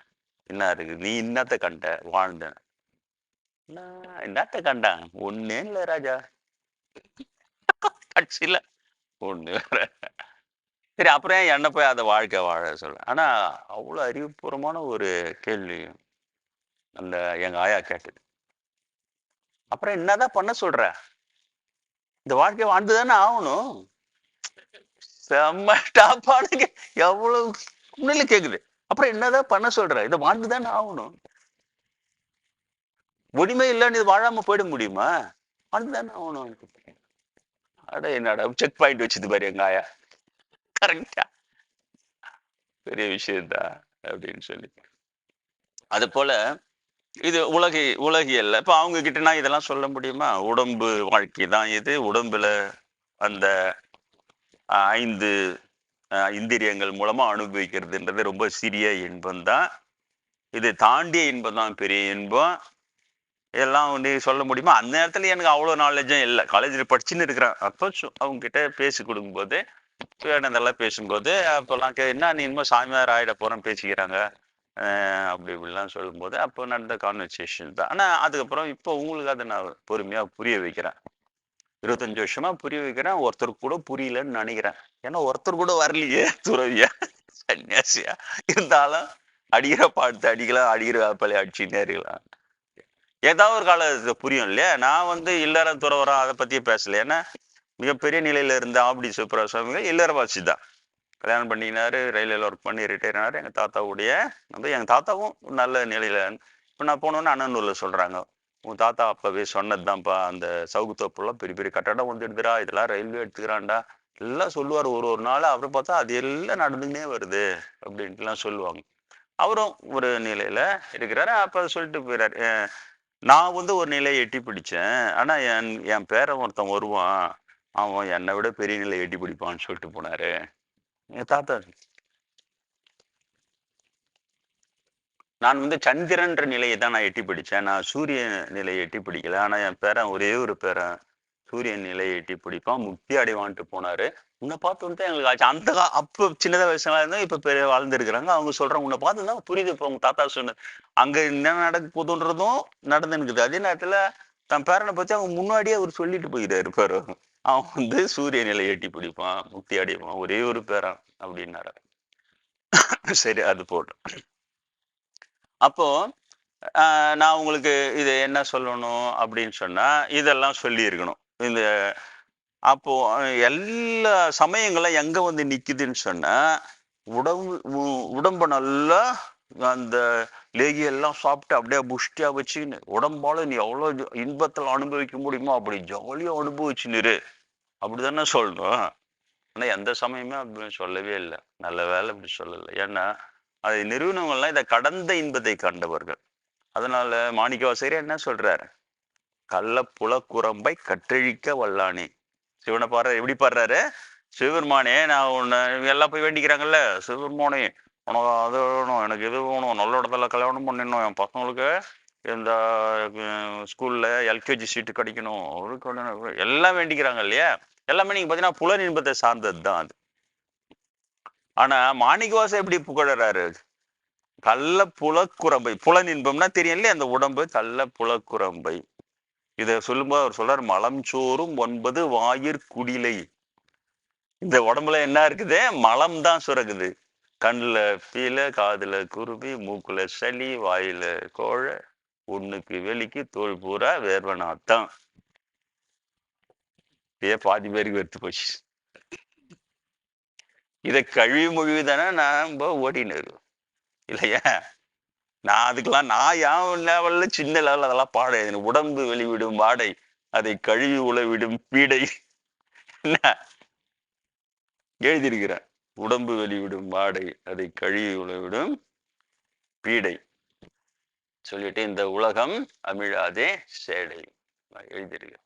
என்ன இருக்கு? நீ என்னத்த கண்ட? வாழ்ந்தேன். நான் என்னத்த கண்டேன்? ஒண்ணும் இல்ல ராஜா. கடைசியில ஒண்ணு வேற. சரி, அப்புறம் ஏன் என்ன போய் அத வாழ்க்கை வாழ சொல்ல? ஆனா, அவ்வளோ அறிவுபூர்வமான ஒரு கேள்வி அந்த எங்க ஆயா கேட்டது. அப்புறம் என்னதான் பண்ண சொல்ற? இந்த வாழ்க்கைய வாழ்ந்து தானே ஆவணும். செம்ம டாப்பான எவ்வளவு உண்மையில கேக்குது. அப்புறம் என்னதான் பண்ண சொல்ற? இத வாழ்ந்து தானே ஆவணும். ஒண்ணுமே இல்லன்னு இது வாழாம போயிட முடியுமா? வாழ்ந்து தானே ஆவணும். அட என்னடா செக் பாயிண்ட் வச்சது பாரு எங்க ஆயா. கரெக்ட்டா. பெரிய விஷயம் தான் அப்படின்னு சொல்லி. அதுபோல இது உலகியல்ல. இப்ப அவங்க கிட்டனா இதெல்லாம் சொல்ல முடியுமா? உடம்பு வாழ்க்கை தான் இது. உடம்புல அந்த 5 இந்திரியங்கள் மூலமா அனுபவிக்கிறதுன்றது ரொம்ப சிறிய இன்பம் தான். இதை தாண்டிய இன்பம் தான் பெரிய இன்பம். இதெல்லாம் வந்து சொல்ல முடியுமா? அந்த நேரத்துல எனக்கு அவ்வளோ நாலேட்ஜும் இல்ல. காலேஜ்ல படிச்சுன்னு இருக்கிறேன். அப்போ அவங்க கிட்ட பேசி கொடுக்கும்போது, வேணுனதெல்லாம் பேசும்போது, அப்போலாம் "என்ன நீ என்னமோ சாமியார் ஆயிட போறேன்னு பேசிக்கிறாங்க." அப்படி இப்படிலாம் சொல்லும்போது, அப்போ நடந்த கான்வர்சேஷன் தான். ஆனா அதுக்கப்புறம் இப்போ உங்களுக்கு அத நான் பொறுமையா புரிய வைக்கிறேன். 25 வருஷமா புரிய வைக்கிறேன். ஒருத்தருக்கு கூட புரியலன்னு நெனைக்கிறேன். ஏன்னா ஒருத்தர் கூட வரலையே துறவியா, சன்னியாசியா. இருந்தாலும் அடிக்கிற பாடத்த அடிக்கலாம், அடிக்கிற வேப்பாலய அடிச்சுன்னே இருக்கலாம். ஏதாவது ஒரு காலத்துல புரியும் இல்லையா? நான் வந்து இல்லறம் துறவறம் அத பத்தியே பேசல. ஏன்னா மிகப்பெரிய நிலையில இருந்த ஆவடி சுப்புரமணிய சுவாமிகள் இல்லறவாசி தான். கல்யாணம் பண்ணிக்கினாரு, ரயில்வேல ஒர்க் பண்ணி ரிட்டயர் ஆனாரு. எங்க தாத்தாவுடைய எங்க தாத்தாவும் நல்ல நிலையில இப்ப நான் போனோனே அண்ணனூர்ல சொல்றாங்க. "உன் தாத்தா அப்பவே சொன்னதுதான்ப்பா. அந்த சவுக்கு தோப்புலாம் பெரிய பெரிய கட்டடம் வந்துடுதுடா. இதெல்லாம் ரயில்வே எடுத்துக்கிறான்டா." எல்லாம் சொல்லுவாரு ஒரு ஒரு நாள். அப்புறம் பார்த்தா அது எல்லாம் நடந்துன்னே வருது அப்படின்ட்டுலாம் சொல்லுவாங்க. அவரும் ஒரு நிலையில இருக்கிறாரு. அப்ப சொல்லிட்டு போயிறாரு. நான் வந்து ஒரு நிலைய எட்டி பிடிச்சேன். ஆனா என் என் பேரன் ஒருத்தன் வருவான். அவன் என்னை விட பெரிய நிலைய எட்டி பிடிப்பான்னு சொல்லிட்டு போனாரு. எங்க தாத்தா நான் வந்து சந்திரன்ற நிலைய தான் நான் எட்டி பிடிச்சேன். நான் சூரிய நிலைய எட்டி பிடிக்கல. ஆனா என் பேரன் ஒரே ஒரு பேரன் சூரியன் நிலைய எட்டி பிடிப்பான். முக்தி அடைவான்ட்டு போனாரு. உன்ன பார்த்தோனே தான் எங்களுக்கு ஆச்சு. அந்த அப்ப சின்னதா வயசுல இருந்தா இப்ப பெரிய வளர்ந்துருக்கிறாங்க. அவங்க சொல்றாங்க, "உன்ன பார்த்து தான் புரியுது இப்ப உங்க தாத்தா சொன்னது." அங்க என்ன நடக்க போதுன்றதும் நடந்துன்னுக்குது. அதே நேரத்துல தன் பேரன பத்தி அவங்க முன்னாடியே அவரு சொல்லிட்டு போயிறாரு பாரு. அவன் வந்து சூரிய நிலைய எட்டி பிடிப்பான். முக்தி அடைவான். ஒரே ஒரு பேரன் அப்டின்னாரு. சரி, அது போட்டும். அப்போ நான் உங்களுக்கு இது என்ன சொல்லணும் அப்படின்னு சொன்னா, இதெல்லாம் சொல்லியிருக்கணும். இந்த அப்போ எல்லா சமயங்களும் எங்க வந்து நிக்குதுன்னு சொன்னா, உடம்பு உடம்ப நல்லா அந்த லேகியெல்லாம் சாப்பிட்டு அப்படியே புஷ்டியா வச்சுக்கின்னு, உடம்பால நீ எவ்வளோ இன்பத்துல அனுபவிக்க முடியுமோ அப்படி ஜாலியா அனுபவிச்சுன்னு இரு. அப்படிதானே சொல்றோம். ஆனா எந்த சமயமே அப்படி சொல்லவே இல்ல. நல்ல வேளை அப்படி சொல்லல. ஏன்னா, அதை நிறுவனங்கள்லாம் இத கடந்த இன்பத்தை கண்டவர்கள். அதனால மாணிக்கவாசகர் என்ன சொல்றாரு? "கள்ள புலக்குரம்பை கற்றழிக்க வல்லானே." சிவன பாடுறாரு. எப்படி பாடுறாரு? "சிவபெருமானே நான் உன்னை" இவங்க எல்லாம் போய் வேண்டிக்கிறாங்கல்ல. "சிவபெருமானே உனக்கு அது வேணும், எனக்கு இது வேணும், நல்ல இடத்துல கல்யாணம் பண்ணிடணும், என் பசங்களுக்கு இந்த ஸ்கூல்ல எல்கேஜி சீட்டு கிடைக்கணும்." அவருக்கு எல்லாம் வேண்டிக்கிறாங்க இல்லையா? எல்லாமே நீங்க பார்த்தீங்கன்னா புலன் இன்பத்தை சார்ந்தது தான் அது. ஆனா மாணிக்கவாசகர் எப்படி புகழறாரு? "கள்ள புலக்குரம்பை." புலன் இன்பம்னா தெரியும் இல்லையா? அந்த உடம்பு கள்ள புலக்குரம்பை. இத சொல்லும்போது அவர் சொல்றாரு, "மலம் சோறும் 9 வாயிற் குடிலை." இந்த உடம்புல என்ன இருக்குது? மலம் தான் சுரக்குது. கண்ணுல பீல, காதுல குருவி, மூக்குல சளி, வாயில கோழை, ஒண்ணுக்கு வெளிக்கு, தோல் பூரா வேர்வை நாத்தம். பாதி பேருக்கு வெறுத்து போச்சு. இதை கழுவி மொழிவு தானே நான் ஓடினு இல்லையா? நான் அதுக்கெல்லாம் நான் என் லெவல்ல சின்ன லெவல் அதெல்லாம் பாட உடம்பு வெளிவிடும் வாடை அதை கழுவி உழவிடும் பீடை என்ன எழுதியிருக்கிறேன். உடம்பு வெளிவிடும் வாடை அதை கழுவி உழவிடும் பீடை சொல்லிட்டு இந்த உலகம் அமிழாதே சேடை எழுதியிருக்கிறேன்.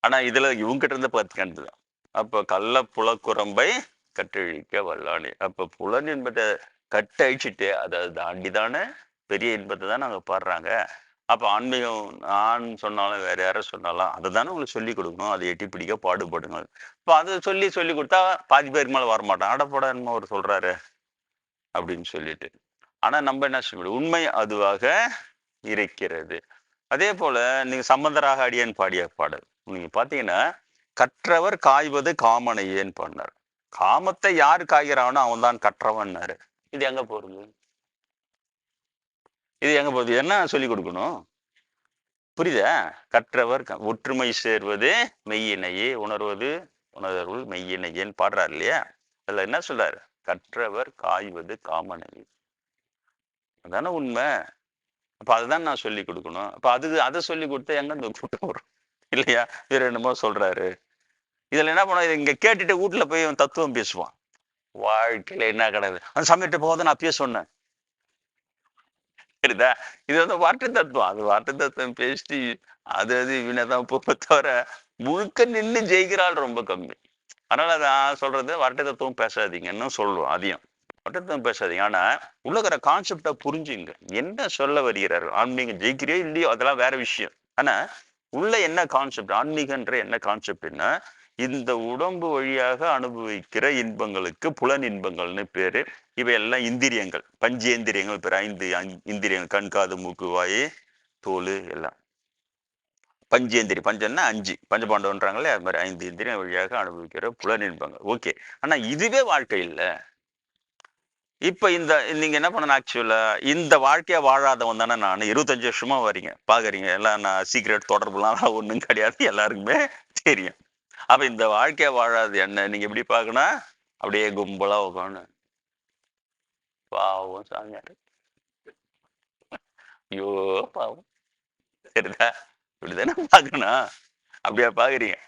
ஆனா இதுல இவங்கிட்ட இருந்து பார்த்துக்கிட்டுதான். அப்ப கள்ள புலக்குரம்பை கட்டழிக்க வல்லானே. அப்ப புலன் என்பதை கட்டழிச்சுட்டு அதை தாண்டிதானே பெரிய இன்பத்தை தான் நாங்க பாடுறாங்க. அப்ப ஆன்மீகம் நான் சொன்னாலும் வேற யாரும் சொன்னாலும் அதை தானே உங்களுக்கு சொல்லி கொடுக்கணும். அதை எட்டி பிடிக்க பாடுபடுங்க. இப்ப அதை சொல்லி கொடுத்தா பாதி பேருக்கு மேல வரமாட்டான். அடப்பட என்ன ஒரு சொல்றாரு அப்படின்னு சொல்லிட்டு. ஆனா நம்ம என்ன சொல்ல முடியும், உண்மை அதுவாக இருக்கிறது. அதே போல நீங்க சம்பந்தராக அடியேன் பாடிய பாடல் நீங்க பாத்தீங்கன்னா, கற்றவர் காய்வது காமனையேன்னு பண்ணார். காமத்தை யாரு காய்கிறானோ அவன் தான் கற்றவன்னாரு. இது எங்க போறது? இது எங்க போகுது? என்ன சொல்லி கொடுக்கணும்? புரியுதா? கற்றவர் ஒற்றுமை சேர்வது மெய்யினையே உணர்வது உணர்வுள் மெய்யினையேன்னு பாடுறாரு இல்லையா? அதுல என்ன சொல்றாரு? கற்றவர் காய்வது காமனையே. அதான உண்மை. அப்ப அதுதான் நான் சொல்லி கொடுக்கணும். அப்ப அதை சொல்லி கொடுத்தா எங்க இந்த கூட்டம் வரும் இல்லையா? வேற என்னமோ சொல்றாரு. இதுல என்ன பண்ண, இங்க கேட்டுட்டு வீட்டுல போய் தத்துவம் பேசுவான். வாழ்க்கையில என்ன கிடையாது, அந்த சமயத்தை போகுது நான் அப்பயே சொன்னேன். சரிதா? இது வார்த்தை தத்துவம். அது வார்த்தை தத்துவம் பேசி அது இவனதான் போக தவிர முழுக்க நின்று ஜெயிக்கிறாள் ரொம்ப கம்மி. அதனால அதான் சொல்றது, வார்த்தை தத்துவம் பேசாதீங்கன்னு சொல்லுவோம். அதையும் வார்த்தை தத்துவம் பேசாதீங்க. ஆனா உள்ளக்கிற கான்செப்டா புரிஞ்சுங்க. என்ன சொல்ல வருகிறாரு? ஆன்மீகம் ஜெயிக்கிறியோ இல்லையோ அதெல்லாம் வேற விஷயம். ஆனா உள்ள என்ன கான்செப்ட், ஆன்மீகன்ற என்ன கான்செப்ட்னா, இந்த உடம்பு வழியாக அனுபவிக்கிற இன்பங்களுக்கு புலன் இன்பங்கள்னு பேரு. இவையெல்லாம் இந்திரியங்கள், பஞ்சேந்திரியங்கள் பேர். 5 இந்திரியங்கள், கண் காது மூக்கு வாய் தோல் எல்லாம் பஞ்சேந்திரி. பஞ்சன்னா 5 பஞ்சபாண்டவன்றாங்களே, அது மாதிரி 5 இந்திரியம் வழியாக அனுபவிக்கிற புலன் இன்பங்கள். ஓகே. ஆனா இதுவே வாழ்க்கை இல்லை. இப்ப நீங்க என்ன பண்ணணும், ஆக்சுவலா இந்த வாழ்க்கைய வாழாதவன் தானே நான். 25 வருஷமா வரீங்க பாக்குறீங்க எல்லாம். நான் சீக்கிரட் தொடர்புலாம் ஒண்ணும் கிடையாது, எல்லாருக்குமே தெரியும். அப்ப இந்த வாழ்க்கைய வாழாது என்ன நீங்க எப்படி பாக்கணும்? அப்படியே கும்பலா உட்காந்து பாவம் சாமியாரு, ஐயோ பாவம், சரிதா? இப்படிதானே பாக்கணும். அப்படியா பாக்குறீங்க?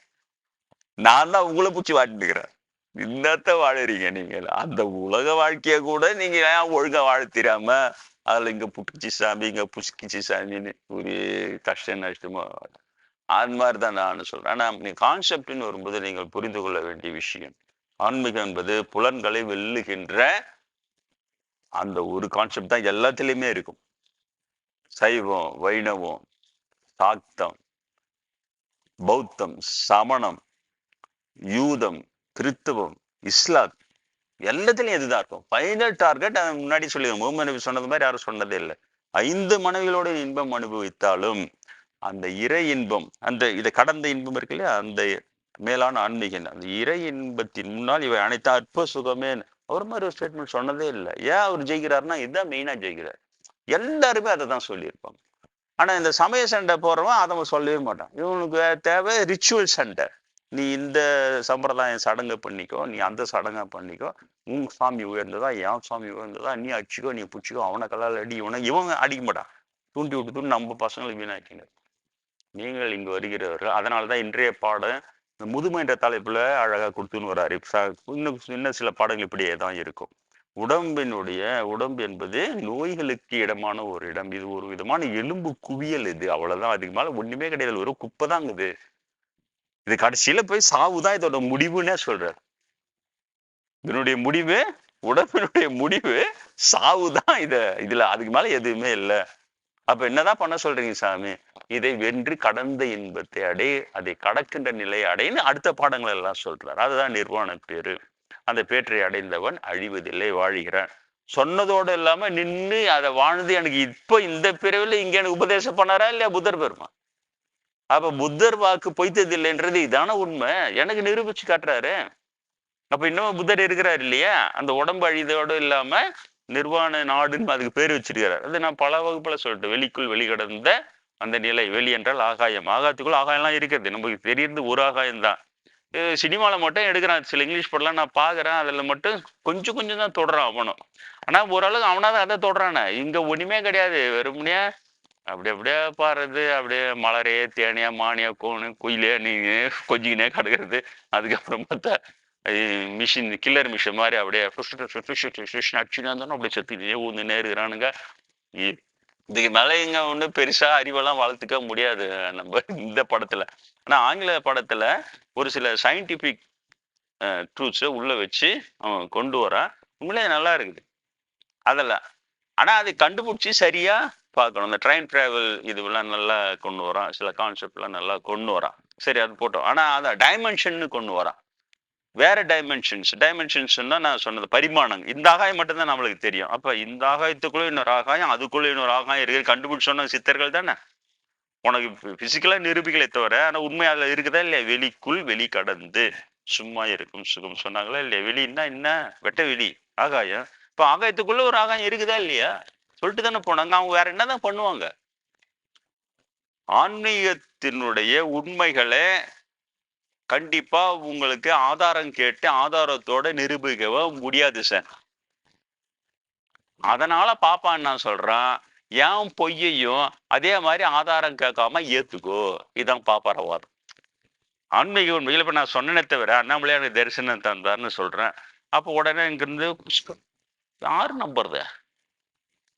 நான் தான் உங்களை பூச்சி வாட்டினுக்கிறேன். இன்னத்த வாழறீங்க நீங்க. அந்த உலக வாழ்க்கைய கூட நீங்க ஏன் ஒழுங்கா வாழ தெரியாம அதுல இங்க புட்டுச்சு சாமி இங்க புஷ்கிச்சு சாமின்னு ஒரே கஷ்டம் நஷ்டமா. அது மாதிரிதான் நான் சொல்றேன். ஆனா நீ கான்செப்ட்னு வரும்போது நீங்கள் புரிந்து கொள்ள வேண்டிய விஷயம், ஆன்மீகம் என்பது புலன்களை வெல்லுகின்ற அந்த ஒரு கான்செப்ட் தான் எல்லாத்திலையுமே இருக்கும். சைவம், வைணவம், சாக்தம், பௌத்தம், சமணம், யூதம், கிறித்துவம், இஸ்லாம், எல்லாத்துலயும் இதுதான் இருக்கும். ஃபைனல் டார்கெட் முன்னாடி சொல்லி முகமது சொன்னது மாதிரி யாரும் சொன்னதே இல்லை. 5 மனைவிகளோட இன்பம் அனுபவித்தாலும் அந்த இறை இன்பம், அந்த இதை கடந்த இன்பம் இருக்கு இல்லையா, அந்த மேலான ஆன்மீகம், அந்த இறை இன்பத்தின் முன்னால் இவை அனைத்து அற்ப சுகமே. அவர் மாதிரி ஒரு ஸ்டேட்மெண்ட் சொன்னதே இல்லை. ஏன் அவர் ஜெயிக்கிறாருன்னா இதுதான் மெயினா ஜெயிக்கிறார். எல்லாருமே அதை தான் சொல்லியிருப்பாங்க. ஆனா இந்த சமய சண்டை போறவன் அதை சொல்லவே மாட்டான். இவனுக்கு தேவை ரிச்சுவல் சண்டை. நீ இந்த சம்பிரதாயம் சடங்கை பண்ணிக்கோ, நீ அந்த சடங்கை பண்ணிக்கோ, உன் சாமி உயர்ந்ததா என் சாமி உயர்ந்ததா, நீ அடிச்சுக்கோ நீ பிடிச்சிக்கோ, அவனை கல்லால் அடி, இவன் அடிக்க மாட்டான். தூண்டி விட்டு நம்ம பசங்களுக்கு வீணாக்கிங்க. நீங்கள் இங்கு வருகிறவர்கள். அதனாலதான் இன்றைய பாடம் இந்த முதுமை என்ற தலைப்புல அழகா கொடுத்துன்னு வராரு. இன்னும் சில பாடங்கள் இப்படியே தான் இருக்கும். உடம்பு என்பது நோய்களுக்கு இடமான ஒரு இடம். இது ஒரு விதமான எலும்பு குவியல். இது அவ்வளவுதான், அதுக்கு மேல ஒண்ணுமே கிடையாது. ஒரு குப்பை தாங்குது. இது கடைசியில போய் சாவுதான் இதோட முடிவுன்னே சொல்றாரு. இதனுடைய முடிவு, உடம்பினுடைய முடிவு சாவுதான். இதுல அதுக்கு மேல எதுவுமே இல்லை. அப்ப என்னதான் பண்ண சொல்றீங்க சாமி? இதை வென்று கடந்த இன்பத்தை அடை, அதை கடக்கின்ற நிலையை அடைன்னு அடுத்த பாடங்கள் எல்லாம் சொல்றாரு. அதுதான் நிர்வாண பேரு. அந்த பேற்றை அடைந்தவன் அழிவதில்லை, வாழ்கிறான். சொன்னதோடு இல்லாம நின்று அதை வாழ்ந்து எனக்கு இப்ப இந்த பிரிவில் இங்க எனக்கு உபதேசம் பண்ணாரா இல்லையா புத்தர் பெருமா? அப்ப புத்தர் வாக்கு பொய்த்தது இல்லைன்றது இதான உண்மை. எனக்கு நிரூபிச்சு காட்டுறாரு. அப்ப இன்னும் புத்தர் இருக்கிறார் இல்லையா? அந்த உடம்பு அழிதோடு இல்லாம நிர்வாண நாடுன்னு அதுக்கு பேர் வச்சிருக்கிறார். அது நான் பல வகுப்புல சொல்லிட்டு, வெளிக்குள் வெளிக்கடந்த அந்த நிலை. வெளி என்றால் ஆகாயம். ஆகாயத்துக்குள்ள ஆகாயம்லாம் இருக்கிறது, நமக்கு தெரியுது ஒரு ஆகாயம் தான். சினிமாவில் மட்டும் எடுக்கிறான். சில இங்கிலீஷ் படம்லாம் நான் பார்க்குறேன். அதில் மட்டும் கொஞ்சம் கொஞ்சம் தான் தொடுறான் அவனும். ஆனால் ஓரளவுக்கு அவனாவது அதை தொடுறானே. இங்கே ஒன்றுமே கிடையாது. வெறுமனே அப்படி அப்படியே பாடுறது, அப்படியே மலரே தேனியா மானியா கோணு குயிலே நீங்க கொஞ்சிக்கினே கிடக்கிறது. அதுக்கப்புறம் பார்த்தா மிஷின் கில்லர் மிஷின் மாதிரி அப்படியே அடிச்சுனா இருந்தாலும் அப்படியே செத்துக்கிட்டே ஊந்துனே இருக்கிறானுங்க. இதுக்கு மேலே இங்க ஒண்ணு பெருசா அறிவெல்லாம் வளர்த்துக்க முடியாது நம்ம இந்த படத்துல. ஆனா ஆங்கில படத்துல ஒரு சில சயின்டிபிக் ட்ரூத்ஸை உள்ள வச்சு அவன் கொண்டு வரான். உண்மையிலே நல்லா இருக்குது அதெல்லாம். ஆனா அதை கண்டுபிடிச்சி சரியா பார்க்கணும். இந்த ட்ரெயின் டிராவல் இதுவெல்லாம் நல்லா கொண்டு வரான். சில கான்செப்ட்லாம் நல்லா கொண்டு வரான். சரி அது போட்டோம். ஆனா அதை டைமென்ஷன் கொண்டு வரான். வேற டைமென்ஷன்ஸ்னா நான் சொன்னது பரிமாணங்கள். இந்த ஆகாயம் மட்டும்தான் நம்மளுக்கு தெரியும். அப்ப இந்த ஆகாயத்துக்குள்ள இன்னொரு ஆகாயம், அதுக்குள்ள இன்னொரு ஆகாயம் இருக்கு கண்டுபிடிச்சு சொன்ன சித்தர்கள் தானே. உனக்கு பிசிக்கலா நிரூபிக்கலை தவிர, ஆனா உண்மை அதுல இருக்குதா இல்லையா? வெளிக்குள் வெளி கடந்து சும்மா இருக்கும் சுகம் சொன்னாங்களா இல்லையா? வெளின்னா என்ன? வெட்ட வெளி ஆகாயம். இப்ப ஆகாயத்துக்குள்ள ஒரு ஆகாயம் இருக்குதா இல்லையா? சொல்லிட்டு தானே போனாங்க. அவங்க வேற என்னதான் பண்ணுவாங்க? ஆன்மீகத்தினுடைய உண்மைகளை கண்டிப்பா உங்களுக்கு ஆதாரம் கேட்டு ஆதாரத்தோட நிரூபிக்கவே முடியாது சார். அதனால பாப்பான்னு நான் சொல்றேன், ஏன் பொய்யையும் அதே மாதிரி ஆதாரம் கேட்காம ஏத்துக்கோ. இதான் பாப்பாரவாதம். ஆன்மீக உண்மைகள் இப்ப நான் சொன்னேனே தவிர அண்ணாமலையா எனக்கு தரிசனம் தந்தார்னு சொல்றேன். அப்போ உடனே இங்கிருந்து யாரு நம்புறது?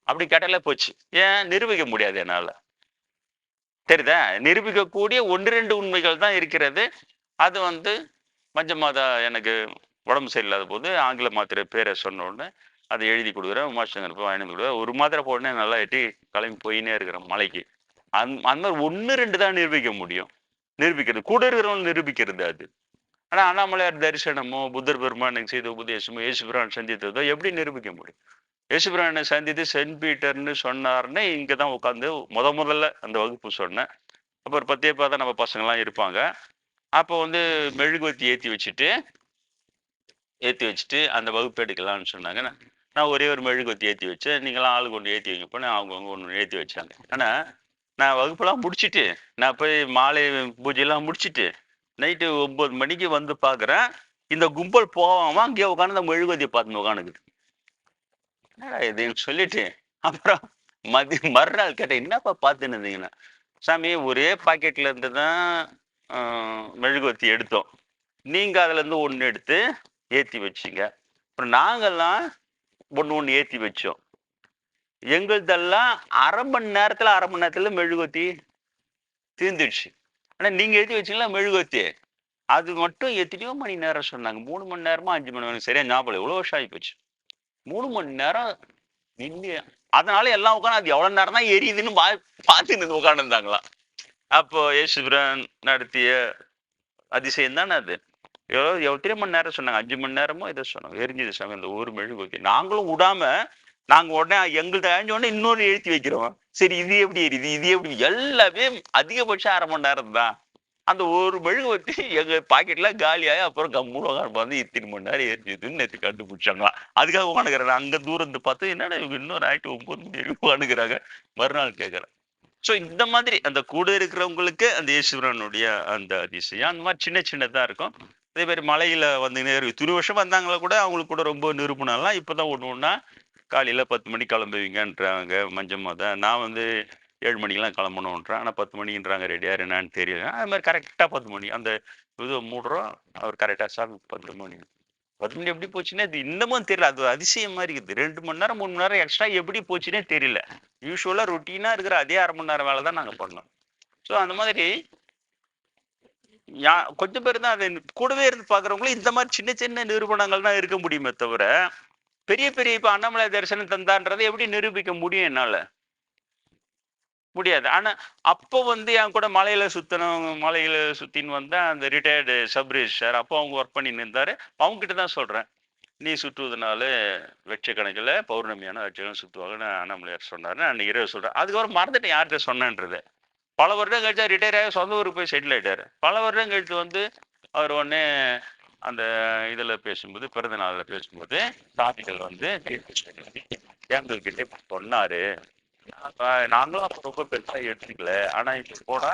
அப்படி கேட்டாலே போச்சு. ஏன் நிரூபிக்க முடியாது என்னால. தெரியுதா? நிரூபிக்கக்கூடிய 1, 2 உண்மைகள் தான் இருக்கிறது. அது பஞ்சமாதா எனக்கு உடம்பு சரியில்லாத போது ஆங்கில மாத்திரை பேரை சொன்ன உடனே அதை எழுதி கொடுக்குறேன். உமாசங்கர் போய் வாங்கி கொடுக்குறேன். ஒரு மாத்திரை போடனே நல்லா எட்டி கிளம்பி போயினே இருக்கிறேன் மலைக்கு. அந்த மாதிரி 1, 2 தான் நிரூபிக்க முடியும். நிரூபிக்கிறது கூட இருக்கிறவங்க நிரூபிக்கிறது அது. ஆனா அண்ணாமலையார் தரிசனமோ புத்தர் பெருமானுக்கு செய்த உபதேசமோ இயேசுபிரான் சந்தித்ததோ எப்படி நிரூபிக்க முடியும்? இயேசுபிரானை சந்தித்து சென்ட் பீட்டர்னு சொன்னார்னு இங்கே தான் உட்காந்து முதல்ல அந்த வகுப்பு சொன்னேன். அப்புறம் 10 தான் நம்ம பசங்கள்லாம் இருப்பாங்க. அப்போ மெழுகுவத்தி ஏற்றி வச்சுட்டு அந்த வகுப்பு எடுக்கலாம்னு சொன்னாங்க. நான் ஒரே ஒரு மெழுகுவத்தி ஏற்றி வச்சேன். நீங்களாம் ஆளுக்கு ஒன்று ஏற்றி வைங்க போனேன். அவங்கவுங்க ஒன்று ஏற்றி வச்சாங்க. ஆனால் நான் வகுப்பெல்லாம் முடிச்சுட்டு நான் போய் மாலை பூஜையெல்லாம் முடிச்சுட்டு நைட்டு 9 மணிக்கு பார்க்குறேன். இந்த கும்பல் போகாம அங்கேயே உட்காந்து அந்த மெழுகுவத்தியை பார்த்துன்னு உட்காந்துக்குது. இதுன்னு சொல்லிட்டு அப்புறம் மறுநாள் கேட்டேன், என்னப்பா பார்த்துன்னு இருந்தீங்கன்னா, சாமி ஒரே பாக்கெட்ல இருந்து தான் மெழுகுவத்தி எடுத்தோம். நீங்க அதுல இருந்து ஒன்று எடுத்து ஏற்றி வச்சிங்க. அப்புறம் நாங்கெல்லாம் ஒன்று ஏற்றி வச்சோம். எங்களுதெல்லாம் அரை மணி நேரத்துல மெழுகுவத்தி தீர்ந்துடுச்சு. ஆனா நீங்க ஏற்றி வச்சீங்களா மெழுகுவத்தி? அது மட்டும் எத்தனையோ மணி நேரம் சொன்னாங்க. 3 மணி நேரமா 5 மணி நேரம் சரியா ஞாபகம். எவ்வளோ வருஷம் ஆகி போச்சு. 3 மணி நேரம் நின்று. அதனால எல்லாம் உட்காந்து அது எவ்வளவு நேரம் தான் எரியுதுன்னு பார்த்துன்னு உட்காந்து இருந்தாங்களாம். அப்போ இயேசுபிரான் நடத்திய அதிசயம் தானே அது. எத்தனை மணி நேரம் சொன்னாங்க? 5 மணி நேரமோ இதை சொன்னாங்க. எரிஞ்சது சாமி அந்த ஒரு மெழுகுவத்தி. நாங்களும் விடாம நாங்க உடனே எங்கள்கிட்ட அழிஞ்ச உடனே இன்னொரு எழுத்தி வைக்கிறோம். சரி இது எப்படி எரியுது, இது எப்படி, எல்லாமே அதிகபட்சம் அரை மணி நேரம் தான். அந்த ஒரு மெழுகுவத்தி எங்க பாக்கெட்ல காலியாகி அப்புறம் கம்முன்னு இத்தனை மணி நேரம் எரிஞ்சதுன்னு நேற்று கண்டுபிடிச்சாங்களாம். அதுக்காக உட்காந்துக்கிறேன். அங்க தூரம் பார்த்து என்னடா இவங்க இன்னொரு ஆயிட்டு 9 மணி வரைக்கும் உட்காந்துக்கிறாங்க. மறுநாள் கேட்கறேன். ஸோ இந்த மாதிரி அந்த கூட இருக்கிறவங்களுக்கு அந்த ஈஸ்வரனுடைய அந்த அதிசயம் அந்த மாதிரி சின்ன சின்னதா இருக்கும். அதே மாதிரி மலையில துணி வருஷம் வந்தாங்களா கூட அவங்களுக்கு கூட ரொம்ப நிரூபணம்லாம் இப்பதான் ஒண்ணா காலையில 10 மணிக்கு கிளம்புவீங்கன்றாங்க மஞ்சமாத. நான் 7 மணிக்கெல்லாம் கிளம்பணுன்றேன். ஆனா 10 மணின்றாங்க. ரெடியா என்னன்னு தெரியல. அது மாதிரி கரெக்டா 10 மணி அந்த இது மூடுறோம். அவர் கரெக்டா சாமி 10 மணி 10 மணி எப்படி போச்சுன்னா இது இன்னமும் தெரியல. அது அதிசயம் மாதிரி இருக்குது. 2 மணி நேரம் 3 மணி நேரம் எக்ஸ்ட்ரா எப்படி போச்சுன்னே தெரியல. யூஸ்வலா ரொட்டீனா இருக்கிற அதே அரை மணி நேரம் வேலை தான் நாங்க பண்ணோம். ஸோ அந்த மாதிரி கொஞ்சம் பேர் தான் அதை கூடவே இருந்து பாக்குறவங்களும் இந்த மாதிரி சின்ன சின்ன நிரூபணங்கள் தான் இருக்க முடியுமே தவிர பெரிய பெரிய இப்ப அண்ணாமலை தரிசனம் தந்தான்றதை எப்படி நிரூபிக்க முடியும் என்னால? முடியாது. ஆனா அப்போ என் கூட மலையில சுத்தின்னு அந்த ரிட்டையர்டு சப் ரிஜிஸ்டர் அப்போ அவங்க ஒர்க் பண்ணின்னு இருந்தாரு. அவங்க கிட்ட தான் சொல்றேன். நீ சுற்றுவதனால லட்சக்கணக்கில் பௌர்ணமியான லட்சக்கணக்கில் சுற்றுவாங்கன்னு அண்ணாமலையார் சொன்னாரு. நான் இரவு சொல்றேன். அதுக்கப்புறம் மறந்துட்டேன் யார்கிட்ட சொன்னேன்றது. பல வருடம் கழிச்சா ரிட்டையர் ஆகி சொந்த ஊருக்கு போய் செட்டில் ஆயிட்டாரு. பல வருடம் கழித்து அவர் உடனே அந்த இதுல பேசும்போது பிறந்த நாள்ல பேசும்போது சாமிகள் எங்கள்கிட்ட சொன்னாரு. நாங்களும் அப்ப ரொம்ப பெருசா எடுத்துக்கல. ஆனா இப்ப போனா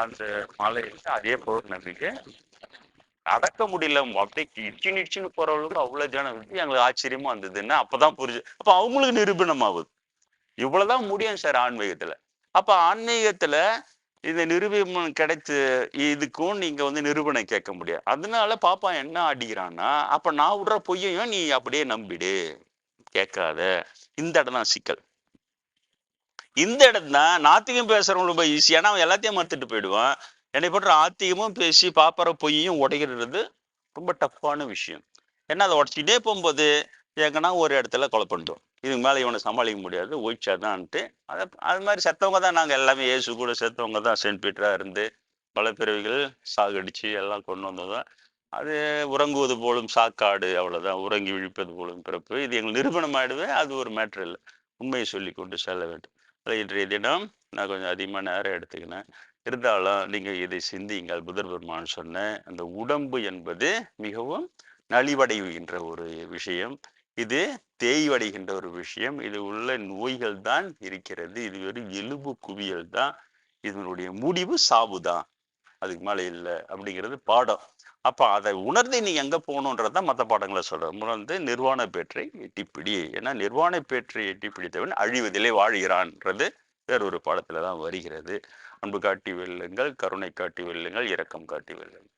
அந்த மலையில அதே பௌர்ணமிக்கு அடக்க முடியல, அப்படியே இச்சு நிச்சுன்னு போறவங்களுக்கு அவ்வளவு ஜனம் இருக்கு. எங்களுக்கு ஆச்சரியமா இருந்ததுன்னா அப்பதான் புரிஞ்சு. அப்ப அவங்களுக்கு நிரூபணம் ஆகுது. இவ்வளவுதான் முடியும் சார் ஆன்மீகத்துல. அப்ப ஆன்மீகத்துல இந்த நிரூபணம் கிடைத்து இதுக்கும் நீங்க நிரூபணம் கேட்க முடியாது. அதனால பாப்பா என்ன அடிக்கிறான்னா, அப்ப நான் விடுற பொய்யையும் நீ அப்படியே நம்பிடு, கேட்காத. இந்த இடம் தான் சிக்கல். இந்த இடம் தான் நாத்திகம் பேசுறவங்க ரொம்ப ஈஸி. ஏன்னா அவன் எல்லாத்தையும் மறுத்துட்டு போயிடுவான். என்னை போன்ற ஆத்திகமும் பேசி பாப்பார பொய்யையும் உடைக்கிறது ரொம்ப டஃப்பான விஷயம். ஏன்னா அதை உடச்சிக்கிட்டே போகும்போது எங்கன்னா ஒரு இடத்துல கொலை பண்ணிட்டோம். இதுக்கு மேலே இவனை சமாளிக்க முடியாது, ஒயிச்சாதான்ட்டு. அது மாதிரி செத்தவங்க தான் நாங்கள் எல்லாமே. இயேசு கூட செத்தவங்க தான். செயின்ட் பீட்டரா இருந்து பல பிறவிகள் சாகடிச்சு எல்லாம் கொண்டு வந்ததுதான். அது உறங்குவது போலும் சாக்காடு, அவ்வளவுதான். உறங்கி விழிப்பது போலும் பிறப்பு. இது எங்களுக்கு நிரூபணம் ஆயிடுவே. அது ஒரு மேட்ரு இல்லை. உண்மையை சொல்லி கொண்டு செல்ல வேண்டும். அது இன்றைய தினம் நான் கொஞ்சம் அதிகமாக நேரம் எடுத்துக்கினேன். இருந்தாலும் நீங்க இதை சிந்தியுங்கள். புதர் பெருமான் சொன்ன அந்த உடம்பு என்பது மிகவும் நலிவடைகின்ற ஒரு விஷயம். இது தேய்வடைகின்ற ஒரு விஷயம். இது உள்ள நோய்கள் தான் இருக்கிறது. இது வெறும் எலும்பு குவியல் தான். இதனுடைய முடிவு சாவுதான், அதுக்கு மேல இல்லை அப்படிங்கிறது பாடம். அப்ப அதை உணர்ந்து நீ எங்க போகணுன்றதான் மற்ற பாடங்களை சொல்றேன். உணர்ந்து நிர்வாண பேற்றை எட்டிப்பிடி. ஏன்னா நிர்வாண பேற்றை எட்டி பிடித்தவன் அழிவதிலே வாழ்கிறான்றது வேறொரு பாடத்துல தான் வருகிறது. அன்பு காட்டி வெல்லுங்கள், கருணை காட்டி வெல்லுங்கள், இரக்கம் காட்டி வெல்லுங்கள்.